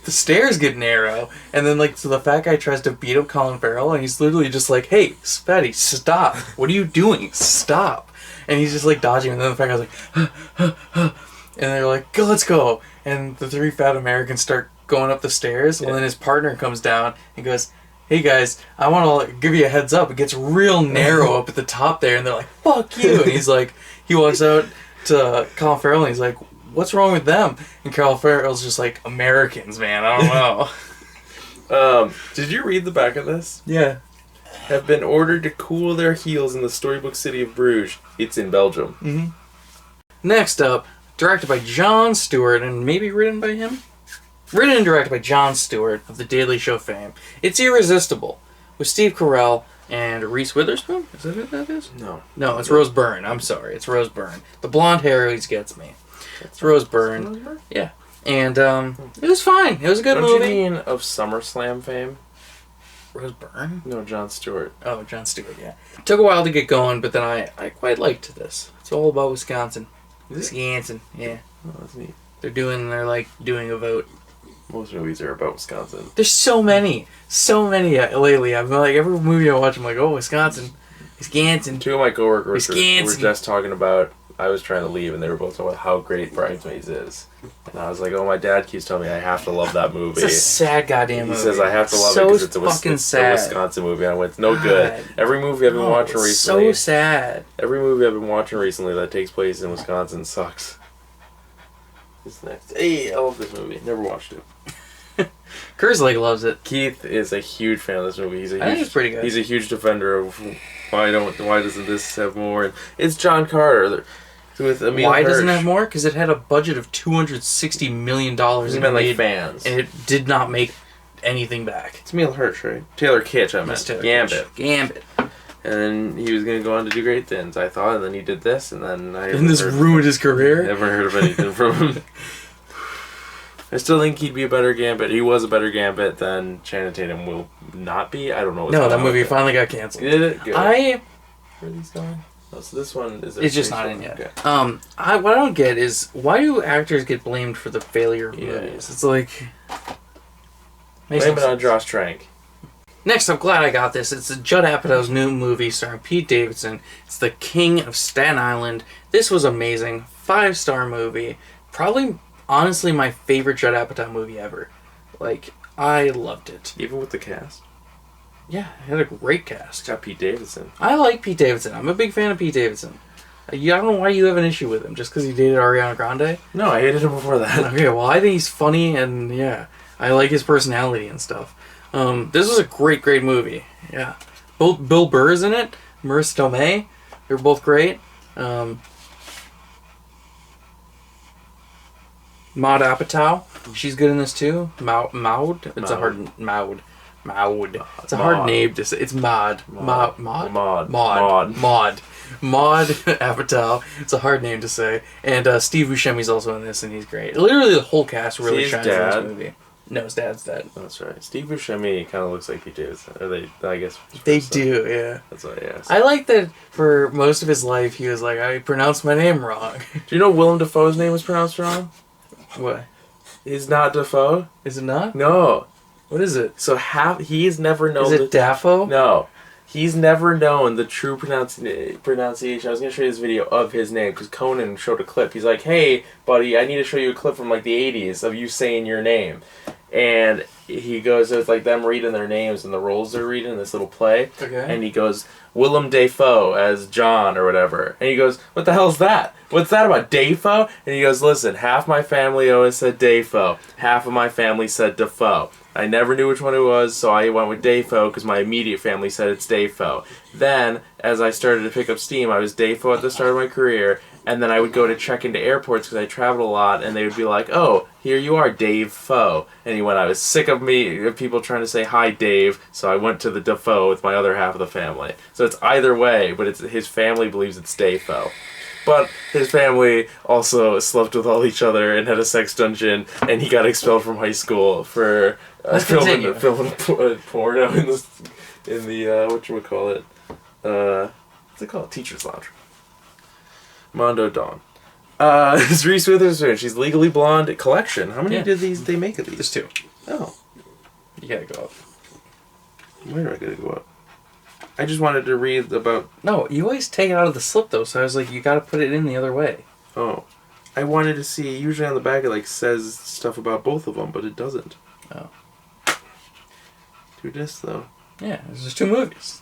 The stairs get narrow. And then, so the fat guy tries to beat up Colin Farrell, and he's literally just like, hey, fatty, stop. What are you doing? Stop. And he's just, dodging, and then the fat guy's like, and they're like, go, let's go. And the 3 fat Americans start going up the stairs, and then his partner comes down and goes, "Hey guys, I want to give you a heads up. It gets real narrow up at the top there," and they're like, "Fuck you!" And he's like, he walks out to Colin Farrell, and he's like, "What's wrong with them?" And Colin Farrell's just like, "Americans, man. I don't know." Did you read the back of this? Yeah. Have been ordered to cool their heels in the storybook city of Bruges. It's in Belgium. Mm-hmm. Next up, directed by Jon Stewart and maybe written by him? Written and directed by Jon Stewart of The Daily Show fame. It's Irresistible with Steve Carell and Reese Witherspoon. Is that who that is? No, it's Rose Byrne. I'm sorry, it's Rose Byrne. The blonde hair always gets me. It's Rose Byrne. Yeah, and it was fine. It was a good movie. You mean of SummerSlam fame? Rose Byrne? No, Jon Stewart. Oh, Jon Stewart, yeah. It took a while to get going, but then I quite liked this. It's all about Wisconsin. Wisconsin, yeah. Oh, that's neat. They're doing a vote. Most movies are about Wisconsin. There's so many lately. I'm like, every movie I watch, I'm like, oh, Wisconsin. Two of my coworkers were just talking about, I was trying to leave, and they were both talking about how great Bridesmaids is. And I was like, oh, my dad keeps telling me I have to love that movie. It's a sad goddamn movie. He says I have to love it because it's a Wisconsin movie. I went, it's no good. Every movie I've been watching recently. So sad. Every movie I've been watching recently that takes place in Wisconsin sucks. What's next? Hey, I love this movie. Never watched it. Kerslake loves it. Keith is a huge fan of this movie. I think it's pretty good. He's a huge defender of why doesn't this have more? And it's John Carter with Emil Why Hirsch. doesn't it have more? Because it had a budget of $260 million. He meant like fans, and it did not make anything back. It's Emil Hirsch, right? Taylor Kitsch, I meant. Gambit. And then he was going to go on to do great things, I thought, and then he did this, and then this ruined his career? Never heard of anything from him. I still think he'd be a better Gambit. He was a better Gambit than Channing Tatum will not be. I don't know what's No, that movie finally got canceled. Did it? Good. Where are these going? Oh, so this one is... It's just not in yet. Okay. What I don't get is, why do actors get blamed for the failure of movies? It's like... Blame it on Josh Trank. Next, I'm glad I got this. It's Judd Apatow's new movie starring Pete Davidson. It's The King of Staten Island. This was amazing. 5-star movie. Probably, honestly, my favorite Judd Apatow movie ever. Like, I loved it. Even with the cast? Yeah, it had a great cast. It's got Pete Davidson. I like Pete Davidson. I'm a big fan of Pete Davidson. I don't know why you have an issue with him. Just because he dated Ariana Grande? No, I hated him before that. Okay, well, I think he's funny, and yeah, I like his personality and stuff. This was a great movie. Yeah. Both Bill Burr's in it, Marissa Tomei. They're both great. Maud Apatow. She's good in this too. Maud? It's a hard... Maud. It's a hard name to say. It's Maud. Maud Apatow. It's a hard name to say. And Steve Buscemi's also in this, and he's great. Literally, the whole cast really shines in this movie. No, his dad's dead. That's right. Steve Buscemi kind of looks like Pete Davidson. Or I guess. They do, yeah. That's what I asked. I like that for most of his life, he was like, I pronounced my name wrong. Do you know Willem Dafoe's name was pronounced wrong? What? It's not Dafoe. Is it not? No. What is it? So he's never known... Is it Dafoe? No. He's never known the true pronunciation. I was going to show you this video of his name because Conan showed a clip. He's like, hey, buddy, I need to show you a clip from like the 80s of you saying your name. And he goes, it's like them reading their names and the roles they're reading in this little play. Okay. And he goes, Willem Dafoe as John or whatever. And he goes, what the hell's that? What's that about, Dafoe? And he goes, listen, half my family always said Dafoe. Half of my family said Dafoe. I never knew which one it was, so I went with Dafoe because my immediate family said it's Dafoe. Then, as I started to pick up steam, I was Dafoe at the start of my career. And then I would go to check into airports because I traveled a lot, and they would be like, oh, here you are, Dave Foe. And he went, I was sick of people trying to say, hi, Dave, so I went to the Dafoe with my other half of the family. So it's either way, but his family believes it's Dave Foe. But his family also slept with all each other and had a sex dungeon, and he got expelled from high school for filming a porno in the whatchamacallit, what's it called? Teacher's Lounge. Mondo Dawn. It's Reese Witherspoon. She's Legally Blonde collection. How many did they make of these? There's 2. Oh. You gotta go up. Where do I gotta go up? I just wanted to read about... No, you always take it out of the slip though, so I was like, you gotta put it in the other way. Oh. I wanted to see. Usually on the back it like says stuff about both of them, but it doesn't. Oh. 2 discs though. Yeah, there's just 2 movies.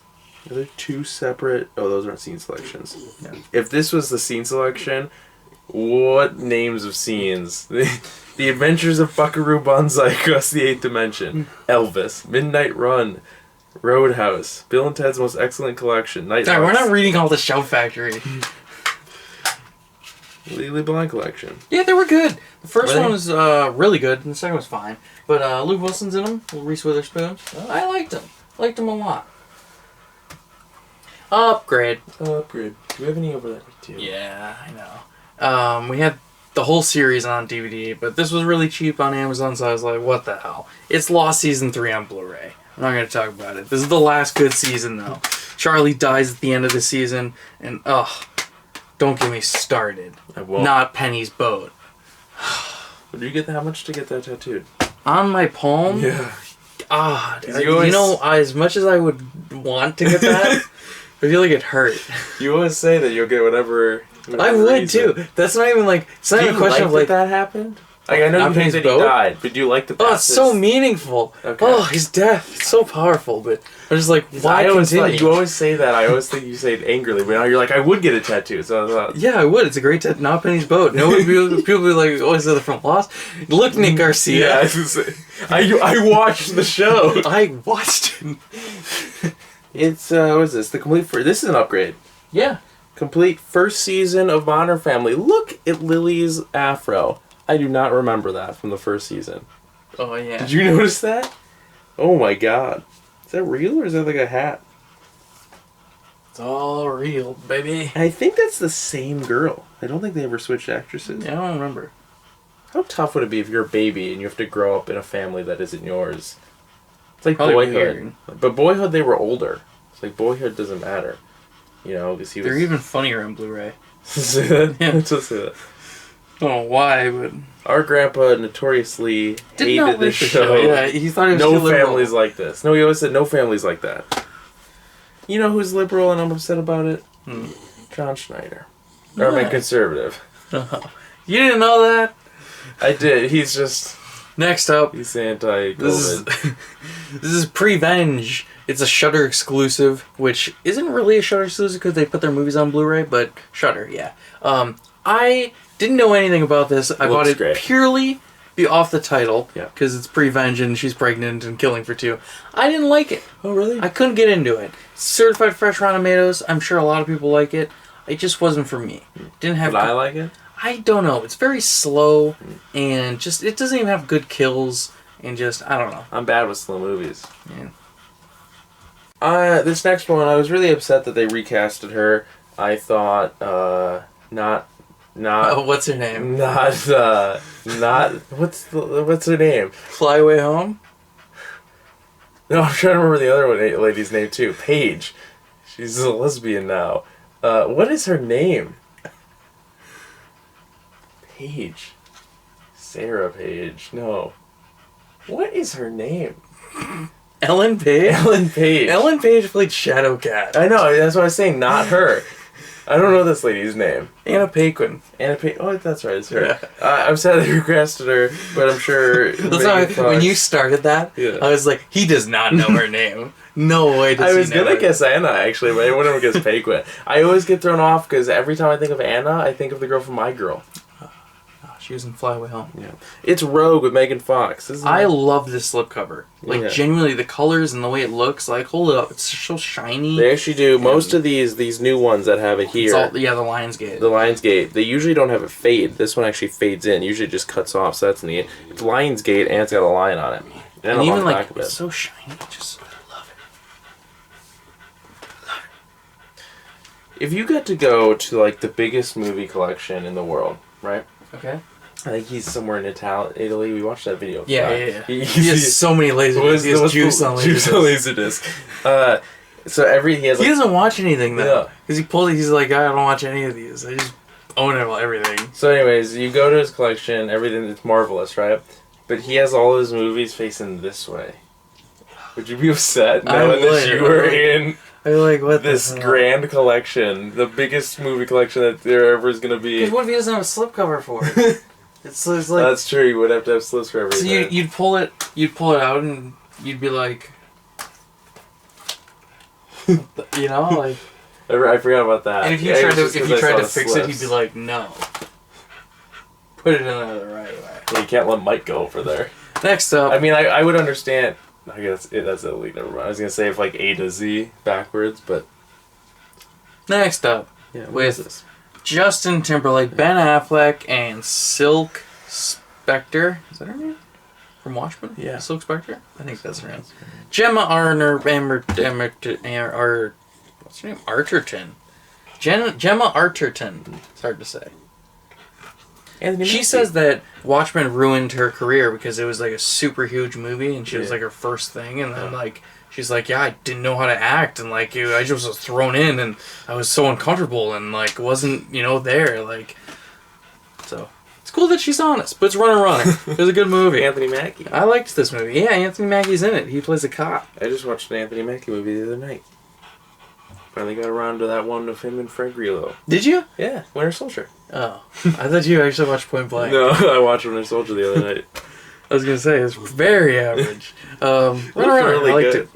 Are there 2 separate? Oh, those aren't scene selections. No. If this was the scene selection, what names of scenes? The Adventures of Buckaroo Banzai Across the 8th Dimension, Elvis, Midnight Run, Roadhouse, Bill and Ted's Most Excellent Collection, Night. Sorry, we're not reading all the Shout Factory. Legally Blonde Collection. Yeah, they were good. The first Really? one was really good, and the second was fine. But Luke Wilson's in them, Reese Witherspoon. I liked him. Liked him a lot. Upgrade. Upgrade. Do we have any over there too? Yeah, I know. We had the whole series on DVD, but this was really cheap on Amazon, so I was like, what the hell? It's Lost Season 3 on Blu-ray. I'm not going to talk about it. This is the last good season, though. Charlie dies at the end of the season, and don't get me started. I won't. Not Penny's boat. Did you get how much to get that tattooed? On my palm? Yeah. You know, as much as I would want to get that, I feel like it hurt. You always say that you'll get whatever I would reason. too. That's not even like. It's not even a question of like that happened. Like I know on you think Penny's that boat? he died, but do you like the? Oh, it's so meaningful. Okay. Oh, his death. It's so powerful, but I'm just like, why I always continue? thought, you always say that. I always think you say it angrily, but now you're like, I would get a tattoo. So I thought, Yeah, I would. It's a great not Penny's boat. No one people be like, always say they're from Lost. Look, Nick Garcia. yeah, I was gonna say, I watched the show. I watched it. It's what is this? The complete. This is an upgrade. Yeah. Complete first season of Modern Family. Look at Lily's afro. I do not remember that from the first season. Oh yeah. Did you notice that? Oh my god. Is that real or is that like a hat? It's all real, baby. I think that's the same girl. I don't think they ever switched actresses. Yeah, I don't remember. How tough would it be if you're a baby and you have to grow up in a family that isn't yours? It's like Probably Boyhood. weird. But Boyhood, they were older. It's like Boyhood doesn't matter. You know, because he was... They're even funnier on Blu-ray. Say that? Yeah. Let's just say that. I don't know why, but Our grandpa notoriously did hated not like this the show. Yeah, he thought it was No too liberal. families like this. No, he always said no families like that. You know who's liberal and I'm upset about it? John Schneider. Or am I Yeah. conservative? You didn't know that? I did. He's just... Next up, He's anti-COVID. this is Prevenge. It's a Shudder exclusive, which isn't really a Shudder exclusive because they put their movies on Blu-ray, but Shudder, yeah. I didn't know anything about this. I bought it great. purely off the title, Yeah. because it's Prevenge and she's pregnant and killing for 2. I didn't like it. Oh, really? I couldn't get into it. Certified Fresh Rotten Tomatoes. I'm sure a lot of people like it. It just wasn't for me. Didn't have. But I like it? I don't know. It's very slow and just it doesn't even have good kills and just I don't know. I'm bad with slow movies. Yeah. This next one, I was really upset that they recasted her. I thought, not, Oh, what's her name? not, what's her name? Fly Away Home? No, I'm trying to remember the other lady's name too. Paige. She's a lesbian now. What is her name? Paige. Sarah Page. No. What is her name? Ellen Page? Ellen Page. Ellen Page played Shadowcat. I know, that's what I was saying, not her. I don't know this lady's name. Anna Paquin. Anna Page. Oh, that's right, it's her. Yeah. I'm sad they recasted her, but I'm sure... That's why Megan when Fox- you started that, Yeah. I was like, he does not know her name. No way does I he was know gonna her. guess Anna, actually, but I wouldn't guess Paquin. I always get thrown off because every time I think of Anna, I think of the girl from My Girl. Oh, she was in Fly Away Home. Yeah. It's Rogue with Megan Fox. I love this slipcover. Like, Yeah. genuinely, the colors and the way it looks, like, hold it up. It's so shiny. They actually do. Most of these new ones that have it here, It's all, yeah, the Lionsgate. the Lionsgate, they usually don't have it fade. This one actually fades in. Usually it just cuts off, so that's neat. It's Lionsgate, and it's got a line on it. And on even, the like, back of it. it's so shiny. Just, I love it. If you got to go to, like, the biggest movie collection in the world, right? Okay. I think he's somewhere in Italy. We watched that video. Yeah. He He has so many lasers. He has juice on Laserdisc. So he has He like, doesn't watch anything though, Yeah. because he's like, I don't watch any of these. I just own everything. So anyways, you go to his collection, everything, it's marvelous, right? But he has all his movies facing this way. Would you be upset I knowing that would. you were in... I like, what this the hell? grand collection, the biggest movie collection that there ever is going to be. Because what if he doesn't have a slipcover for it? it's like That's true. You would have to have slips for everything. so you'd pull it out, and you'd be like, you know, like. I forgot about that. And if you tried to fix it, he'd be like, no. Put it in there the right way. Yeah, you can't let Mike go over there. Next up. I mean, I would understand. I guess that's elite. Never mind. I was gonna say if like A to Z backwards, but Next up. yeah, what With is this? Justin Timberlake, Ben Affleck, and Silk Spectre. Is that her name? From Watchmen? Yeah. Silk Spectre? I think that's her name. Gemma Arner, what's her name? Arterton. Gemma Arterton. It's hard to say. She says that Watchmen ruined her career because it was like a super huge movie and she was like her first thing, and then like she's like, yeah, I didn't know how to act, and like I just was thrown in and I was so uncomfortable and like wasn't there like. So it's cool that she's honest, but it's Runner. It was a good movie. Anthony Mackie. I liked this movie. Yeah, Anthony Mackie's in it. He plays a cop. I just watched an Anthony Mackie movie the other night. Finally got around to that one of him and Frank Grillo. Did you? Yeah, Winter Soldier. Oh, I thought you actually watched Point Blank. No, I watched Winter Soldier the other night. I was gonna say it's very average. Runner, really I liked good. it.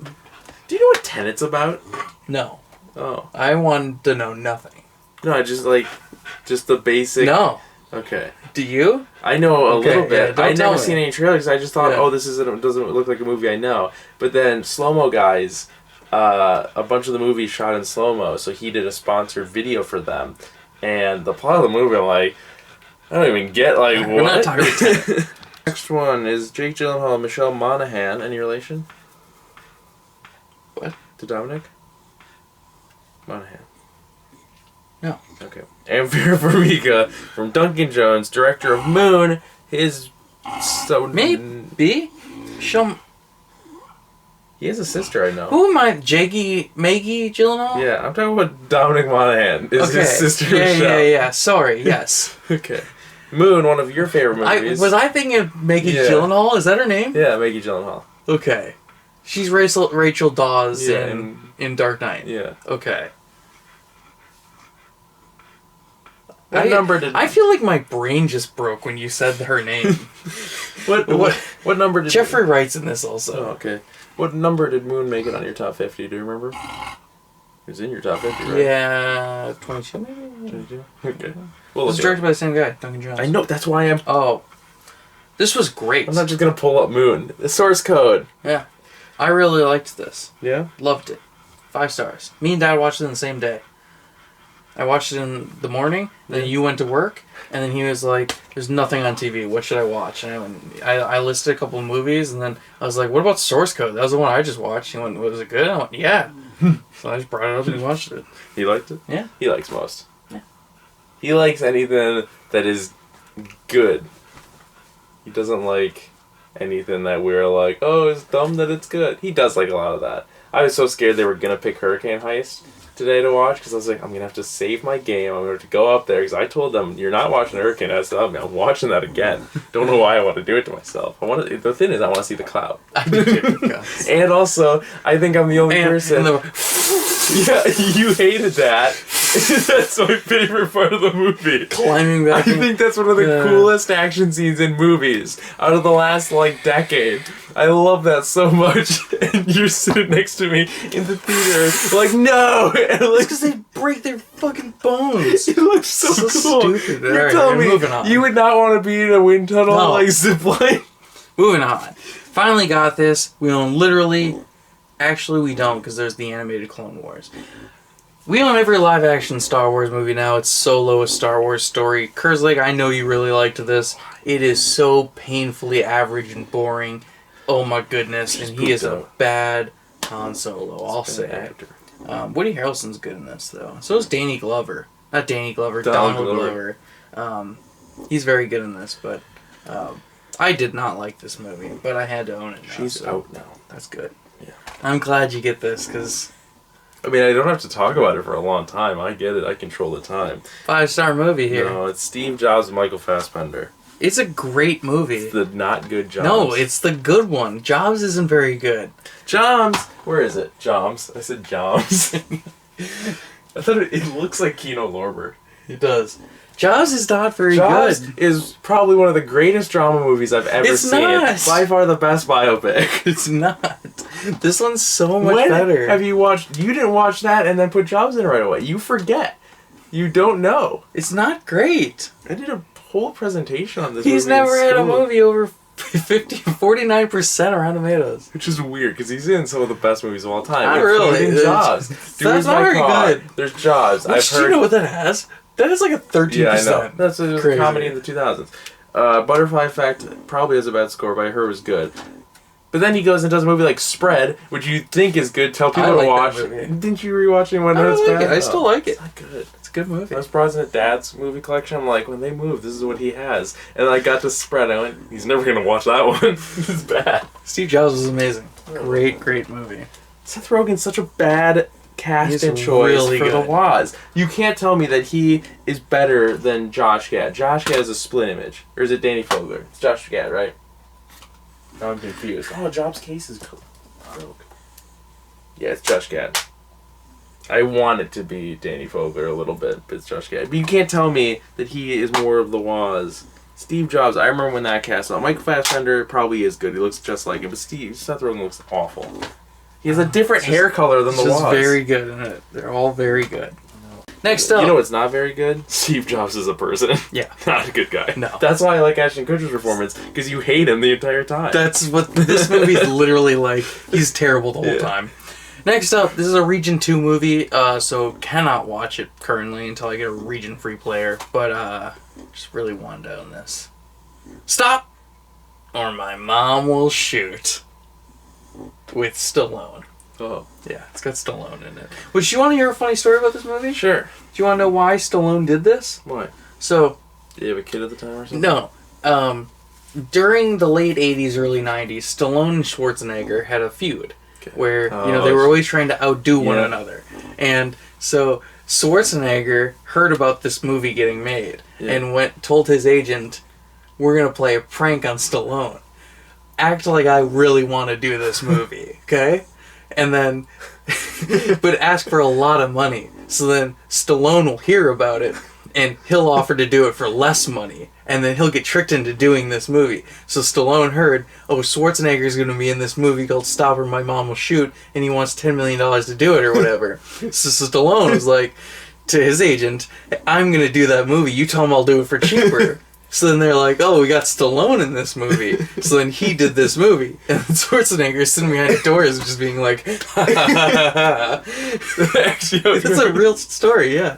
Do you know what Tenet's about? No, Oh. I wanted to know nothing. No, just the basic... No. Okay. Do you? I know a little bit. Yeah, don't I'd tell never me. seen any trailers. I just thought, Yeah. oh, this doesn't look like a movie I know. But then Slow-Mo Guys, a bunch of the movies shot in slow-mo, so he did a sponsored video for them. And the plot of the movie, I'm like, I don't even get, like, what? We're not talking about Next one is Jake Gyllenhaal and Michelle Monaghan. Any relation? What? To Dominic? Monaghan. No. Okay. And Vera Farmiga from Duncan Jones, director of Moon, his... Maybe. He has a sister, I know. Who am I? Maggie Gyllenhaal? Yeah, I'm talking about Dominic Monaghan. Is his sister Michelle. Yeah. Sorry, yes. Okay. Moon, one of your favorite movies. Was I thinking of Maggie Yeah. Gyllenhaal? Is that her name? Yeah, Maggie Gyllenhaal. Okay. She's Rachel Dawes Yeah, in Dark Knight. Yeah. Okay. What number did... I feel like my brain just broke when you said her name. What number did... Jeffrey Wright's in this also. Oh, okay. What number did Moon make it on your top 50? Do you remember? It was in your top 50, right? Yeah, 22 maybe? 22? Okay. It Well, was directed by the same guy, Duncan Jones. I know, that's why Oh. This was great. I'm not just gonna pull up Moon. The source code. Yeah. I really liked this. Yeah? Loved it. 5 stars. Me and Dad watched it in the same day. I watched it in the morning, then you went to work, and then he was like, there's nothing on TV, what should I watch? And I listed a couple of movies, and then I was like, what about Source Code? That was the one I just watched. He went, was it good? I went, yeah. So I just brought it up and he watched it. He liked it? Yeah. He likes most. Yeah. He likes anything that is good. He doesn't like anything that we're like, oh, it's dumb that it's good. He does like a lot of that. I was so scared they were going to pick Hurricane Heist today to watch, because I was like, I'm going to have to save my game. I'm going to have to go up there, because I told them, you're not watching Hurricane Heist. I'm watching that again. Don't know why I want to do it to myself. The thing is, I want to see the cloud. I do too. And also, I think I'm the only person... Yeah, you hated that. That's my favorite part of the movie. Climbing back. I think that's one of the coolest action scenes in movies out of the last, decade. I love that so much. And you're sitting next to me in the theater, like, no! And It's because they break their fucking bones. it looks so cool. Stupid. You're Alright, telling me moving on. you would not want to be in a wind tunnel, No. like, zipline? Moving on. Finally got this. We own literally... Actually, we don't, because there's the animated Clone Wars. We own every live-action Star Wars movie now. It's Solo, a Star Wars story. Kurzlake, I know you really liked this. It is so painfully average and boring. Oh my goodness. And he is a bad Han Solo, I'll say it. Woody Harrelson's good in this, though. So is Danny Glover. Not Danny Glover, Donald Glover. He's very good in this, but I did not like this movie, but I had to own it now. She's out now. That's good. Yeah. I'm glad you get this, because... I mean, I don't have to talk about it for a long time. I get it. I control the time. 5-star movie here. No, it's Steve Jobs and Michael Fassbender. It's a great movie. It's the not good Jobs. No, it's the good one. Jobs isn't very good. Joms! Where is it? Joms. I said Joms. I thought it looks like Kino Lorber. It does. Jaws is not very Jaws good. is probably one of the greatest drama movies I've ever seen. It's not. By far the best biopic. It's not. This one's so much better. Have you watched... You didn't watch that and then put Jobs in right away. You forget. You don't know. It's not great. I did a whole presentation on this movie. He's never had a movie over 49% on Rotten Tomatoes. Which is weird, because he's in some of the best movies of all time. Not really. Including Jaws. That's not very good. There's Jaws. I've heard... You know what that has? That is like a 13%. Yeah, I know. That's a comedy in the 2000s. Butterfly Effect probably has a bad score, but I heard it was good. But then he goes and does a movie like Spread, which you think is good. Tell people to watch. Didn't you rewatch anyone? I like it. I still like it. It's not good. It's a good movie. I was browsing at Dad's movie collection. I'm like, when they move, this is what he has. And I got to Spread. I went, he's never going to watch that one. It's bad. Steve Jobs was amazing. Great movie. Seth Rogen's such a bad cast and choice really for good. The Woz. You can't tell me that he is better than Josh Gad. Josh Gad is a split image. Or is it Danny Fogler? It's Josh Gad, right? Now I'm confused. Oh, Jobs' case is broke. Yeah, it's Josh Gad. I want it to be Danny Fogler a little bit, but it's Josh Gad. But you can't tell me that he is more of the Woz. Steve Jobs, I remember when that cast out. Mike Fassbender probably is good. He looks just like him, but Seth Rogen looks awful. He has a different hair color than the Woz. He's very good in it. They're all very good. Next up. You know what's not very good? Steve Jobs is a person. Yeah. Not a good guy. No. That's why I like Ashton Kutcher's performance, because you hate him the entire time. That's what this movie is literally like. He's terrible the whole time. Next up, this is a Region 2 movie, so cannot watch it currently until I get a Region free player, but just really wanted to own this. Stop! Or my mom will shoot. With Stallone. Oh. Yeah, it's got Stallone in it. Would you want to hear a funny story about this movie? Sure. Do you want to know why Stallone did this? Why? So... Did you have a kid at the time or something? No. During the late 80s, early 90s, Stallone and Schwarzenegger had a feud. Okay. Where, they were always trying to outdo one another. And so Schwarzenegger heard about this movie getting made and told his agent, we're going to play a prank on Stallone. Act like I really want to do this movie, okay? And then, but ask for a lot of money. So then Stallone will hear about it, and he'll offer to do it for less money. And then he'll get tricked into doing this movie. So Stallone heard, Schwarzenegger's going to be in this movie called Stop or My Mom Will Shoot, and he wants $10 million to do it or whatever. So Stallone was like, to his agent, I'm going to do that movie. You tell him I'll do it for cheaper. So then they're like, we got Stallone in this movie. So then he did this movie. And then Schwarzenegger sitting behind the doors just being like, ha ha ha ha. It's a real story, yeah.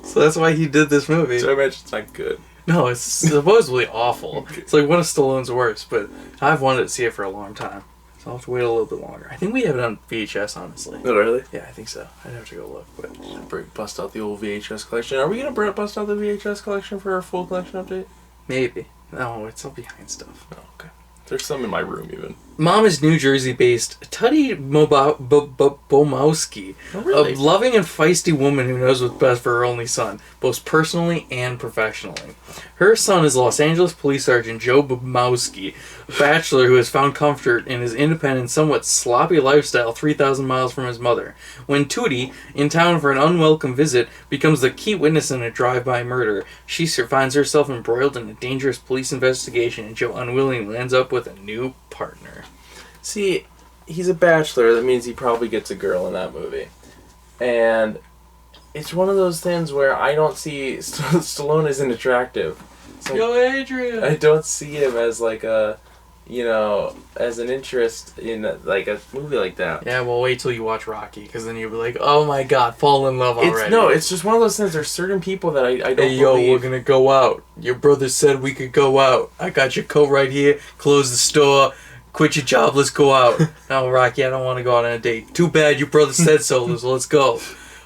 So that's why he did this movie. So I imagine it's not good. No, it's supposedly awful. It's like one of Stallone's worst, but I've wanted to see it for a long time. So I'll have to wait a little bit longer. I think we have it on VHS, honestly. Oh, really? Yeah, I think so. I'd have to go look. But bust out the old VHS collection. Are we going to bust out the VHS collection for our full collection update? Maybe. No, it's all behind stuff. Oh, okay. There's some in my room, even. Mom is New Jersey-based Tutty Bomowski, a loving and feisty woman who knows what's best for her only son, both personally and professionally. Her son is Los Angeles Police Sergeant Joe Bomowski, a bachelor who has found comfort in his independent, somewhat sloppy lifestyle 3,000 miles from his mother. When Tootie, in town for an unwelcome visit, becomes the key witness in a drive-by murder, she finds herself embroiled in a dangerous police investigation, and Joe unwillingly ends up with a new partner. See, he's a bachelor. That means he probably gets a girl in that movie. And it's one of those things where I don't see... Stallone isn't attractive. Like, Yo, Adrian! I don't see him as like a... as an interest in like a movie like that. Yeah, well, wait till you watch Rocky, because then you'll be like, oh my god, fall in love already. It's just one of those things. There's certain people that I don't believe. Hey, we're gonna go out. Your brother said we could go out. I got your coat right here. Close the store. Quit your job. Let's go out. No, Rocky, I don't want to go out on a date. Too bad your brother said so, so let's go.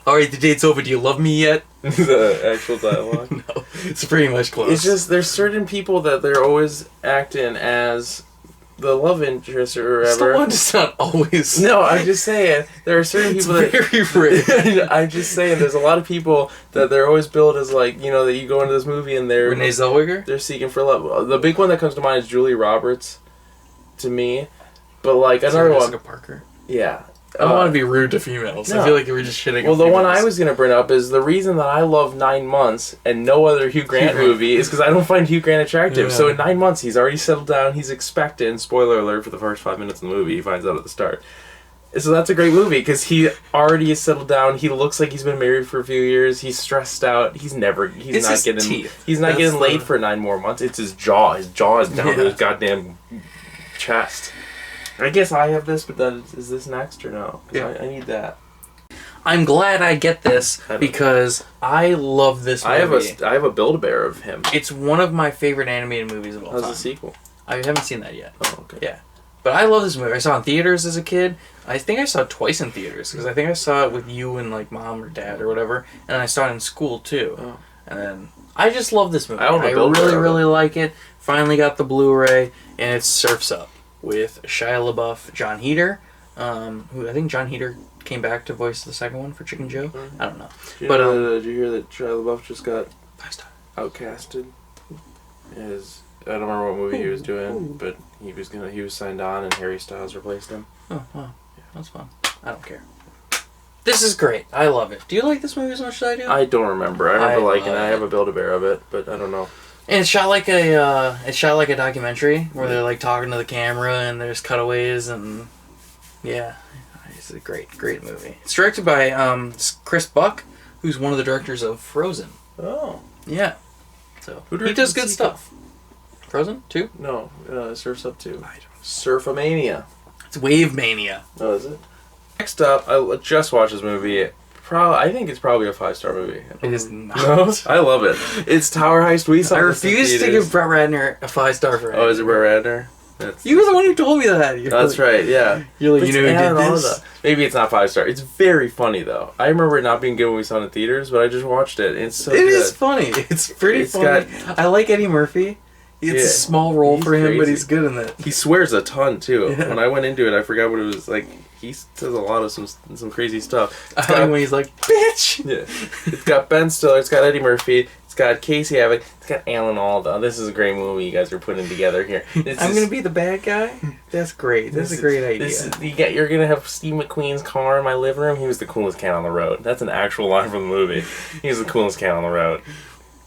Alright, the date's over. Do you love me yet? The actual dialogue? No, it's pretty much close. It's just, there's certain people that they're always acting as the love interest or whatever. Stallone is not always. No, I'm just saying there are certain people that very rare. I'm just saying there's a lot of people that they're always billed as like, you know, that you go into this movie and they're Renee Zellweger. They're seeking for love. The big one that comes to mind is Julia Roberts, to me. But like another one, Jessica Parker. yeah. I don't want to be rude to females. No. I feel like we're just shitting. Well, on the one females. I was gonna bring up is the reason that I love 9 Months and no other Hugh Grant movie is because I don't find Hugh Grant attractive. Yeah. So in 9 months, he's already settled down. He's expectant. Spoiler alert for the first 5 minutes of the movie. He finds out at the start. So that's a great movie because he already is settled down. He looks like he's been married for a few years. He's stressed out. He's not getting teeth. He's not getting laid for 9 more months. It's his jaw. His jaw is down to his goddamn chest. I guess I have this, but then is this next or no? Yeah. I need that. I'm glad I get this because I love this movie. I have a Build-A-Bear of him. It's one of my favorite animated movies of all time. How's the sequel? I haven't seen that yet. Oh, okay. Yeah. But I love this movie. I saw it in theaters as a kid. I think I saw it twice in theaters because I think I saw it with you and like mom or dad or whatever, and I saw it in school too. Oh. And then I just love this movie. I own a Build-A-Bear really, of it. really like it. Finally got the Blu-ray, and it Surfs Up with Shia LaBeouf, John Heder, who I think John Heder came back to voice the second one for Chicken Joe. I don't know. Did you hear that Shia LaBeouf just got 5-star. outcasted? I don't remember what movie he was doing, but he was signed on and Harry Styles replaced him. Oh, wow. Yeah, that's fun. I don't care. This is great. I love it. Do you like this movie as much as I do? I don't remember. I remember liking it. love I have a Build-A-Bear of it, but I don't know. And it's shot like a documentary where they're like talking to the camera and there's cutaways and yeah, it's a great movie. It's directed by Chris Buck, who's one of the directors of Frozen. Oh. Yeah, so Who he directed does the good sequel? stuff. Frozen 2? No, Surf's Up 2. Surfamania. It's Wave Mania. Oh, is it? Next up, I just watched this movie. I think it's probably a 5-star movie. It is not. No? I love it. It's Tower Heist. We saw I this in refuse to theaters. give Brett Ratner a 5-star for it. Oh, is it Brett Ratner? You were the one who told me that. That's right, yeah. You're like, But you know who it's did added all this? the- Maybe it's not 5-star. It's very funny, though. I remember it not being good when we saw it in theaters, but I just watched it. And it's so It good. is funny. It's pretty It's funny. I like Eddie Murphy. It's Yeah. a small role He's for him, but crazy. he's good in it. He swears a ton, too. Yeah. When I went into it, I forgot what it was like. He says a lot of some crazy stuff. I like when he's like, bitch! Yeah. It's got Ben Stiller, it's got Eddie Murphy, it's got Casey Affleck, it's got Alan Alda. This is a great movie you guys are putting together here. I'm going to be the bad guy? That's great. That's a great idea. You're going to have Steve McQueen's car in my living room. He was the coolest cat on the road. That's an actual line from the movie. He was the coolest cat on the road.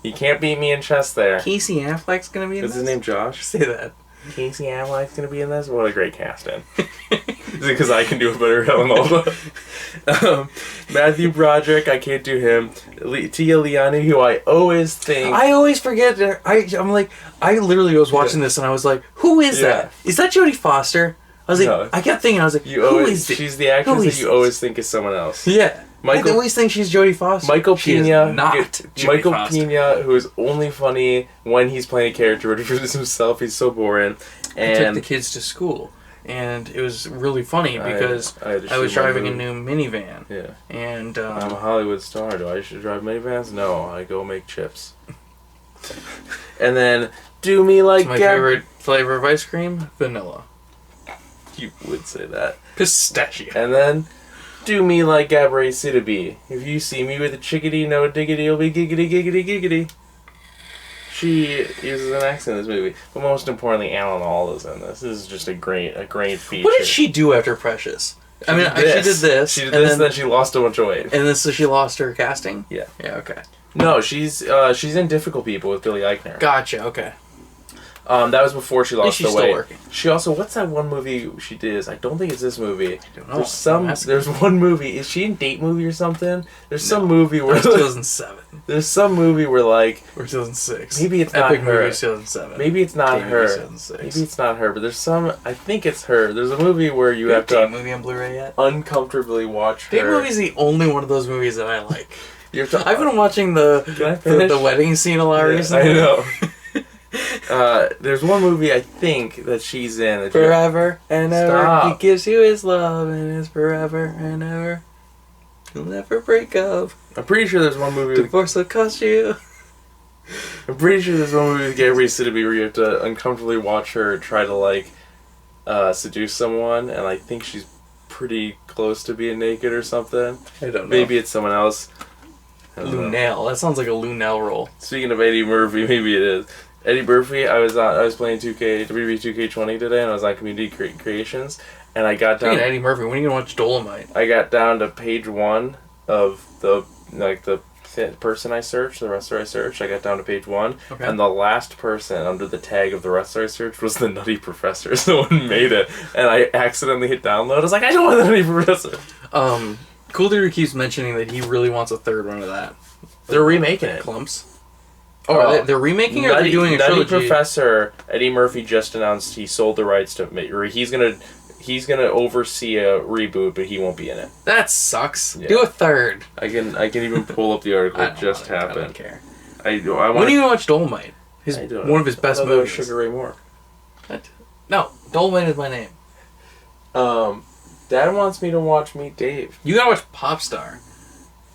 You can't beat me in chess there. Casey Affleck's going to be in Is this? his name Josh? Say that. Casey Affleck's going to be in this? What a great casting. Is it because I can do a better Alan Alda? Matthew Broderick, I can't do him. Tia Liani, who I always think... I always forget. I'm like, I literally was watching this and I was like, who is that? Is that Jodie Foster? I was like, No. I kept thinking, I was like, She's the actress that you always think is someone else. Yeah. I always think she's Jodie Foster. Michael She is Pena, not Jodie Michael Foster. Pena, who is only funny when he's playing a character, but if he's himself, he's so boring. I took And the kids to school, and it was really funny I- because I had to I was shoot my driving a movie. new minivan, yeah, and I'm a Hollywood star. Do I should drive minivans? No, I go make chips. And then do me like my favorite flavor of ice cream, vanilla, You would say that. pistachio. And then do me like Gabrielle Sidibe. If you see me with a chickadee, no diggity, you'll be giggity, giggity, giggity. She uses an accent in this movie, but most importantly, Alan Alda's in this. This is just a great feature. What did she do after Precious? I mean, she did this. She did this, and then she lost a bunch of weight. And then so she lost her casting? Yeah. Yeah, okay. No, she's in Difficult People with Billy Eichner. Gotcha, okay. That was before she lost she's the still weight. working. She also, what's that one movie she did? I don't think it's this movie. I don't know. There's one movie. Is she in Date Movie or something? There's some movie where That was 2007. there's some movie where like Or 2006. maybe it's not Epic her. movie 2007. Maybe it's not Date her. movie 2006. Maybe it's not her. But there's some. I think it's her. There's a movie where you have Date to movie on Blu-ray yet? uncomfortably watch her. Date movie's the only one of those movies that I like. You have to, I've been watching the wedding scene a lot recently. I know. There's one movie I think that she's in. That Forever and ever, Stop. he gives you his love, and it's forever and ever. He'll never break up. I'm pretty sure there's one movie. With, Divorce will cost you. I'm pretty sure there's one movie with Gabrielle Sidibe where you have to uncomfortably watch her try to like seduce someone, and I think she's pretty close to being naked or something. I don't know. Maybe it's someone else. Lunel. That sounds like a Lunel role. Speaking of Eddie Murphy, maybe it is. Eddie Murphy, I was playing 2K, WWE 2K20 today, and I was on Community Creations, and I got down... Eddie Murphy, when are you going to watch Dolomite? I got down to page 1 of the person I searched, the wrestler I searched. I got down to page 1, and the last person under the tag of the wrestler I searched was the Nutty Professor. Someone made it, and I accidentally hit download. I was like, I don't want the Nutty Professor. Cool Dude keeps mentioning that he really wants a third one of that. They're remaking it. Clumps. Oh, they're remaking it, or are they doing a trilogy? Nutty Professor, Eddie Murphy just announced he sold the rights to make, or he's gonna oversee a reboot, but he won't be in it. That sucks. Yeah. Do a third. I can even pull up the article. It just happened. I don't care. I when are you gonna watch Dolomite? One of his best movies. Sugar Ray Moore. What? No, Dolomite is my name. Dad wants me to watch Meet Dave. You gotta watch Popstar.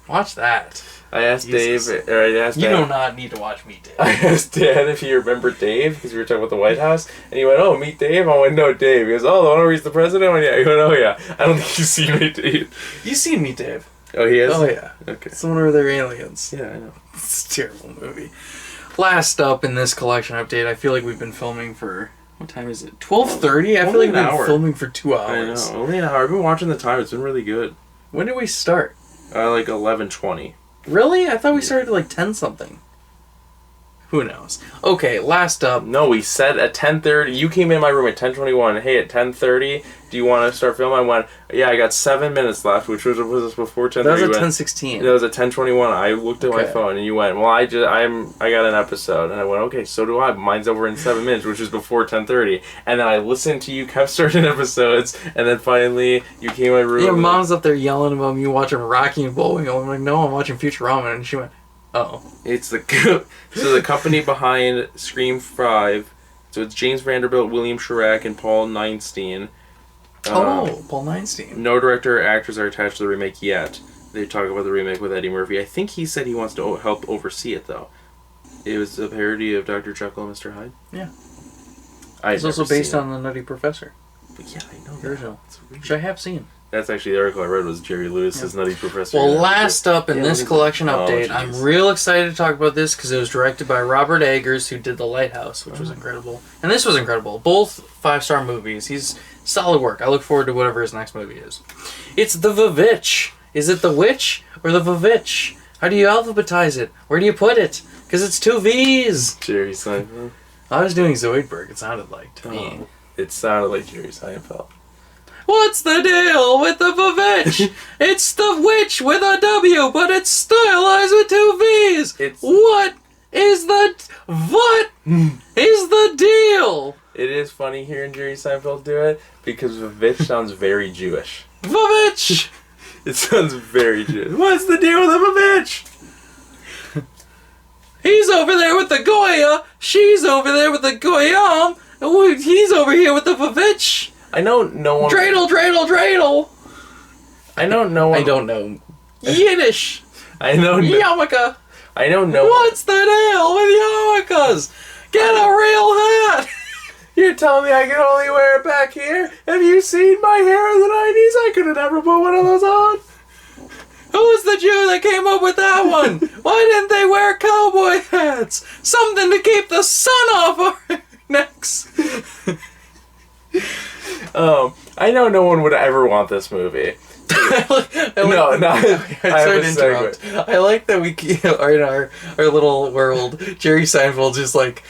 Watch that. I asked Jesus. Dave, or I asked You Dad, do not need to watch Meet Dave. I asked Dad if he remembered Dave, because we were talking about the White House, and he went, "Oh, Meet Dave?" I went, "No, Dave." He goes, "Oh, the one where he's the president?" I went, "Yeah." He went, "Oh, yeah." I don't think you've seen Meet Dave. You seen Meet Dave? Oh, he has? Oh, yeah. Okay. It's the one where they're aliens. Yeah, I know. It's a terrible movie. Last up in this collection update, I feel like we've been filming for... What time is it? 12:30? I feel like we've been filming for 2 hours. I know. Only an hour. I've been watching the time. It's been really good. When did we start? Like 11:20. Really? I thought we started at like 10-something. Who knows? Okay, last up. No, we said at 10:30. You came in my room at 10:21. Hey, at 10:30, do you want to start filming? I went, yeah, I got 7 minutes left, which was before 10:30. That was at 10:16. That was at 10:21. I looked at my phone, and you went, well, I got an episode. And I went, okay, so do I. Mine's over in 7 minutes, which is before 10:30. And then I listened to you kept starting episodes, and then finally you came in my room. Yeah, Mom's up there yelling about me watching Rocky and Bullwinkle. I'm like, no, I'm watching Futurama. And she went, oh. It's the company behind Scream 5. So it's James Vanderbilt, William Shattuck, and Paul Neinstein. Paul Neinstein. No director or actors are attached to the remake yet. They talk about the remake with Eddie Murphy. I think he said he wants to help oversee it, though. It was a parody of Dr. Jekyll and Mr. Hyde. Yeah. It's also based on The Nutty Professor. But yeah, I know the original, which I have seen. That's actually the article I read was Jerry Lewis's Nutty Professor. Well, last up in this collection update, I'm real excited to talk about this because it was directed by Robert Eggers, who did The Lighthouse, which was incredible. And this was incredible. Both 5-star movies. He's solid work. I look forward to whatever his next movie is. It's The Vavitch. Is it The Witch or The Vavitch? How do you alphabetize it? Where do you put it? Because it's 2 V's. Jerry Seinfeld. I was doing Zoidberg. It sounded like to me. It sounded like Jerry Seinfeld. What's the deal with the Vavitch? It's the witch with a W, but it's stylized with 2 V's. What is the deal? It is funny hearing Jerry Seinfeld do it because Vavitch sounds very Jewish. Vavitch! It sounds very Jewish. What's the deal with the Vavitch? He's over there with the Goya. She's over there with the Goyam. He's over here with the Vavitch. I know no one... Dreidel. I know no one... I don't know. Yiddish. I know no... Yarmulke. I know no What's the deal with yarmulkes? Get a real hat. You're telling me I can only wear it back here? Have you seen my hair in the 90s? I could have never put one of those on. Who was the Jew that came up with that one? Why didn't they wear cowboy hats? Something to keep the sun off our necks. I know no one would ever want this movie. I like that we are in our little world. Jerry Seinfeld just like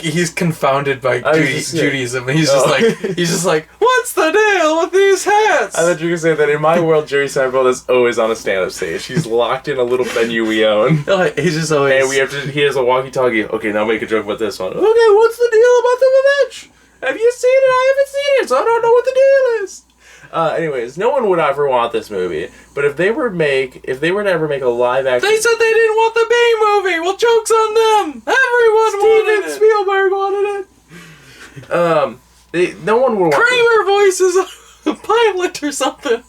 he's confounded by Judaism. And he's just like, what's the deal with these hats? I thought you were gonna say that in my world, Jerry Seinfeld is always on a stand-up stage. He's locked in a little venue we own. He's just always. And he has a walkie-talkie. Okay, now make a joke about this one. Okay, what's the deal about the Vavitch? Have you seen it? I haven't seen it, so I don't know what the deal is. Anyways, no one would ever want this movie. But if they were to ever make a live action... They said they didn't want the B movie! Well, joke's on them! Everyone wanted it! Spielberg wanted it! No one would want... Kramer voices a pilot or something!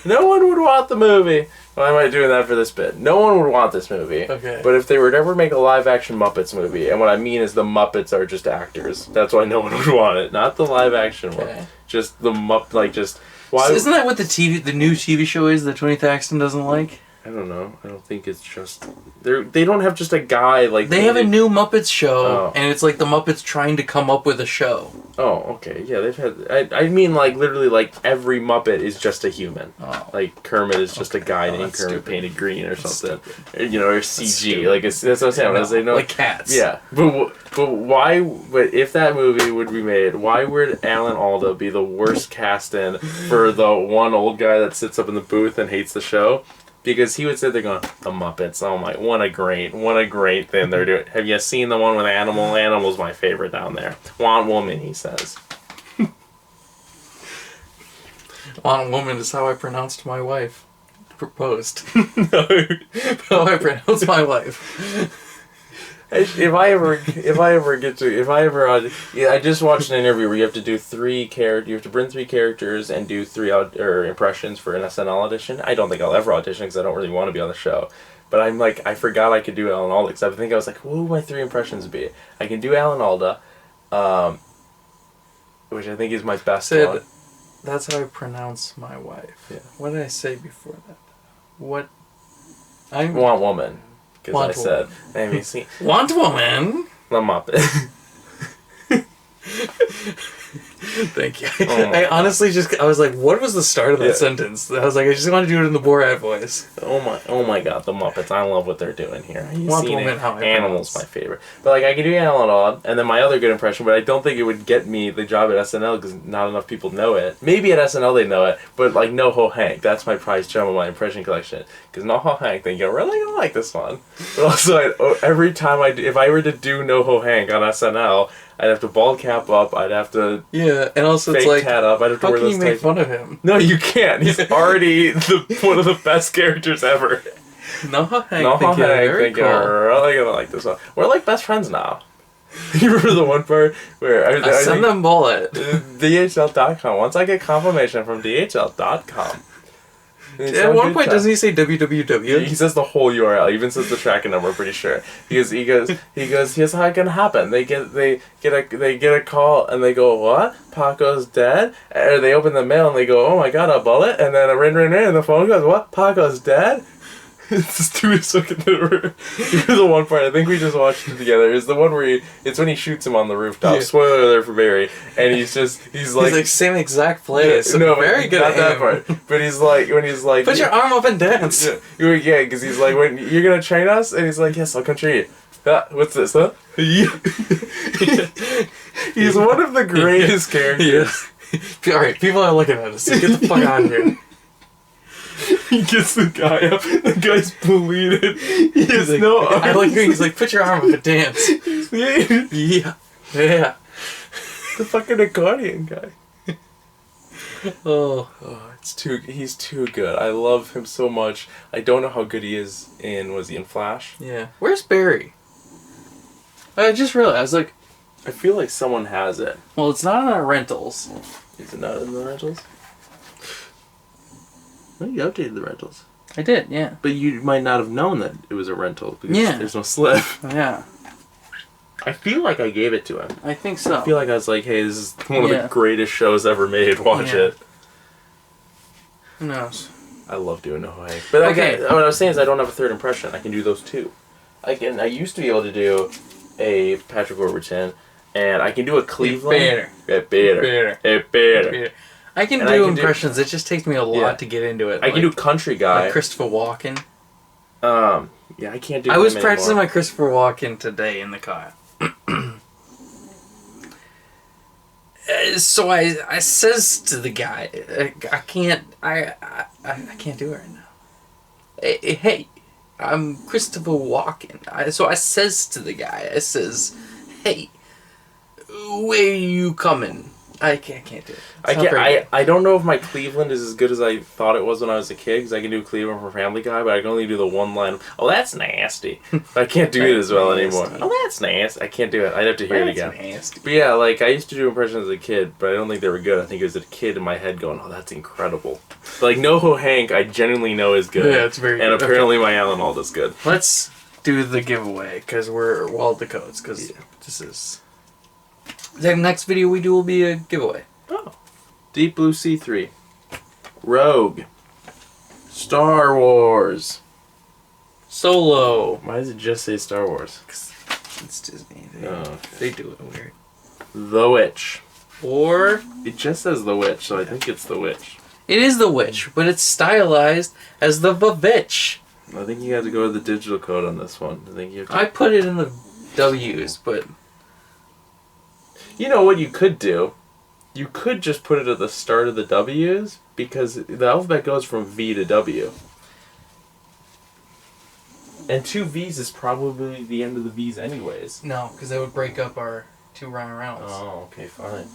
No one would want the movie. Why am I doing that for this bit? No one would want this movie. Okay. But if they were to ever make a live-action Muppets movie, and what I mean is the Muppets are just actors, that's why no one would want it. Not the live-action one. Just the Why? So isn't that what the new TV show is that Tony Thaxton doesn't like? I don't know. I don't think it's just... They don't have just a guy like... They have a new Muppets show, and it's like the Muppets trying to come up with a show. Oh, okay. Yeah, they've had... I mean, like, literally, like, every Muppet is just a human. Oh. Like, Kermit is just a guy named Kermit stupid. painted green or something. Stupid. You know, or CG. Like, that's what I'm saying. I say no. Like cats. Yeah. But why... But if that movie would be made, why would Alan Alda be the worst cast-in for the one old guy that sits up in the booth and hates the show? Because he would sit there going, the Muppets, oh my, what a great thing they're doing. Have you seen the one with Animal? Animal's my favorite down there. Want Woman, he says. Want Woman is how I pronounced my wife. Proposed. No. How I pronounced my wife. I just watched an interview where you have to do you have to bring 3 characters and do 3 impressions for an SNL audition. I don't think I'll ever audition because I don't really want to be on the show. But I'm like, I forgot I could do Alan Alda because I was like, what would my 3 impressions be? I can do Alan Alda, which I think is my best one. That's how I pronounce my wife. Yeah. What did I say before that? What? Want Woman. Because I said, have you seen... Want Woman? The Muppet. Thank you. I honestly I was like, what was the start of that sentence? I was like, I just want to do it in the Borat voice. Oh my god, the Muppets. I love what they're doing here. Want Woman, how I Animal's my favorite. But like, I can do Alan Alda, and then my other good impression, but I don't think it would get me the job at SNL because not enough people know it. Maybe at SNL they know it, but like NoHo Hank, that's my prized gem of my impression collection. Because NoHo Hank, then you're really gonna like this one. But also, every time if I were to do NoHo Hank on SNL, I'd have to bald cap up. I'd have to and also fake it's like, tat up. I'd have to how wear can those you make fun of him? No, you can't. He's already one of the best characters ever. No, Hank, Hank, very cool. You're really gonna like this one. We're like best friends now. You remember the one part where I send them bullet. DHL.com. Once I get confirmation from DHL.com. At one point, doesn't he say www? He says the whole URL. He even says the tracking number. I'm pretty sure. He goes. Here's how it can happen. They get a call and they go, what? Paco's dead. Or they open the mail and they go, oh my god, a bullet. And then a ring, and the phone goes, what? Paco's dead. It's the stupidest fucking thing ever. Here's the one part I think we just watched it together. Is the one where it's when he shoots him on the rooftop. Yeah. Spoiler alert for Barry. And he's like same exact place. Yeah, no, very good. Not that part. But he's like put your arm up and dance. Yeah, because he's like, when you're gonna train us, and he's like, yes, I'll come train you. What's this, huh? He's one of the greatest characters. Yeah. All right, people are looking at us. So get the fuck out of here. He gets the guy up. The guy's bleeding. He has like, no arms. I like when he's like, put your arm up and dance. Yeah. The fucking accordion guy. Oh, he's too good. I love him so much. I don't know how good he is was he in Flash? Yeah. Where's Barry? I just realized, like... I feel like someone has it. Well, it's not in our rentals. Is it not in the rentals? No, you updated the rentals. I did, yeah. But you might not have known that it was a rental because there's no slip. Yeah. I feel like I gave it to him. I think so. I feel like I was like, hey, this is one of the greatest shows ever made. Watch it. Who knows? I love doing No Way. But okay, what I was saying is I don't have a third impression. I can do those too. I used to be able to do a Patrick Overton, and I can do a Cleveland. Better. I can do impressions. It just takes me a lot to get into it. I can do country guy. Like Christopher Walken. Yeah, I can't do. I was practicing my Christopher Walken today in the car. So I says to the guy, I can't do it right now. Hey, I'm Christopher Walken. So I says to the guy, I says, hey, where you coming? I can't do it. I don't know if my Cleveland is as good as I thought it was when I was a kid, because I can do Cleveland for Family Guy, but I can only do the one line. Oh, that's nasty. I can't do it as well anymore. Oh, that's nasty. I can't do it. I'd have to hear it again. Nasty. But yeah, like, I used to do impressions as a kid, but I don't think they were good. I think it was a kid in my head going, oh, that's incredible. But, like, NoHo Hank, I genuinely know is good. Yeah, it's very good. And apparently my Alan Alda's good. Let's do the giveaway, because we're walled the codes, because this is... The next video we do will be a giveaway. Oh. Deep Blue Sea 3. Rogue. Star Wars. Solo. Why does it just say Star Wars? It's Disney. They do it weird. The Witch. Or... It just says The Witch, so I think it's The Witch. It is The Witch, but it's stylized as the Vavitch. I think you have to go to the digital code on this one. I think you have to... I put it in the W's, but... You know what you could do? You could just put it at the start of the W's, because the alphabet goes from V to W. And 2 V's is probably the end of the V's anyways. No, because that would break up our 2 Ryan Reynolds. Oh, okay, fine.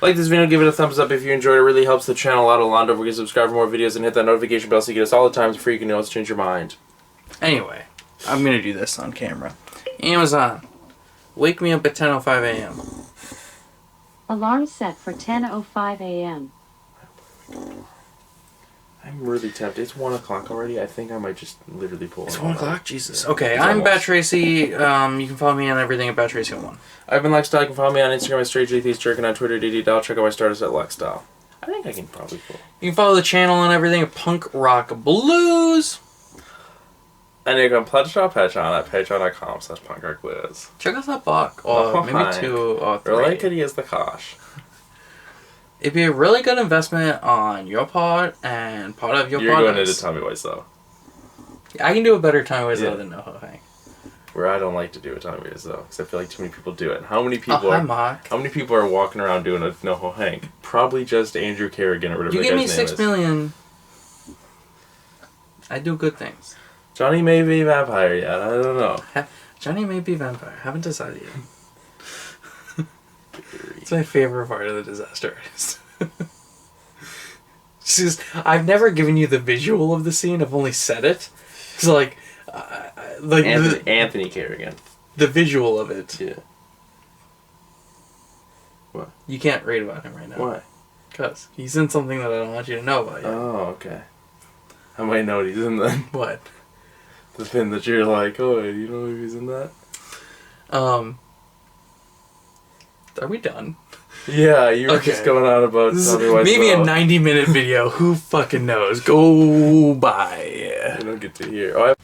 Like this video, give it a thumbs up if you enjoyed it. It really helps the channel out a lot. Don't forget to subscribe for more videos and hit that notification bell so you get us all the times free. You can always change your mind. Anyway, I'm going to do this on camera. Amazon, wake me up at 10:05 a.m. Alarm set for 10:05 a.m. I'm really tempted. It's 1 o'clock already. I think I might just literally pull it. It's 1 o'clock? Jesus. Yeah. Okay, I'm Bat Tracy. You can follow me on everything at Bat Tracy1. I've been Lexstyle. You can follow me on Instagram at StrayJTheesJerk and on Twitter DDDal. Check out my starters at Lexstyle. I think I can probably pull. You can follow the channel on everything at Punk Rock Blues. And you can pledge to our Patreon at patreon.com/punkrockblues. Check out that book. Oh, maybe 2 or 3. Really could use the cosh. It'd be a really good investment on your pod and part of your pod. You're going into Tommy Wiseau, though. I can do a better Tommy Wiseau than NoHo Hank. Where I don't like to do a Tommy Wiseau, because I feel like too many people do it. How many people How many people are walking around doing a NoHo Hank? Probably just Andrew Kerrigan or whatever the guy's name is. You give me 6 million, I do good things. Johnny may be a vampire yet. I don't know. Johnny may be a vampire. Haven't decided yet. It's my favorite part of the Disaster Artist. Just, I've never given you the visual of the scene. I've only said it. It's like Anthony Kerrigan. The visual of it. Yeah. What? You can't read about him right now. Why? Because he's in something that I don't want you to know about yet. Oh, okay. I might know what he's in then. What? The thing that you're like, oh, you know if he's in that? Are we done? Yeah, you were just going on about Tommy Wiseau. Maybe a 90-minute video. Who fucking knows? Go bye. I don't get to hear. Oh,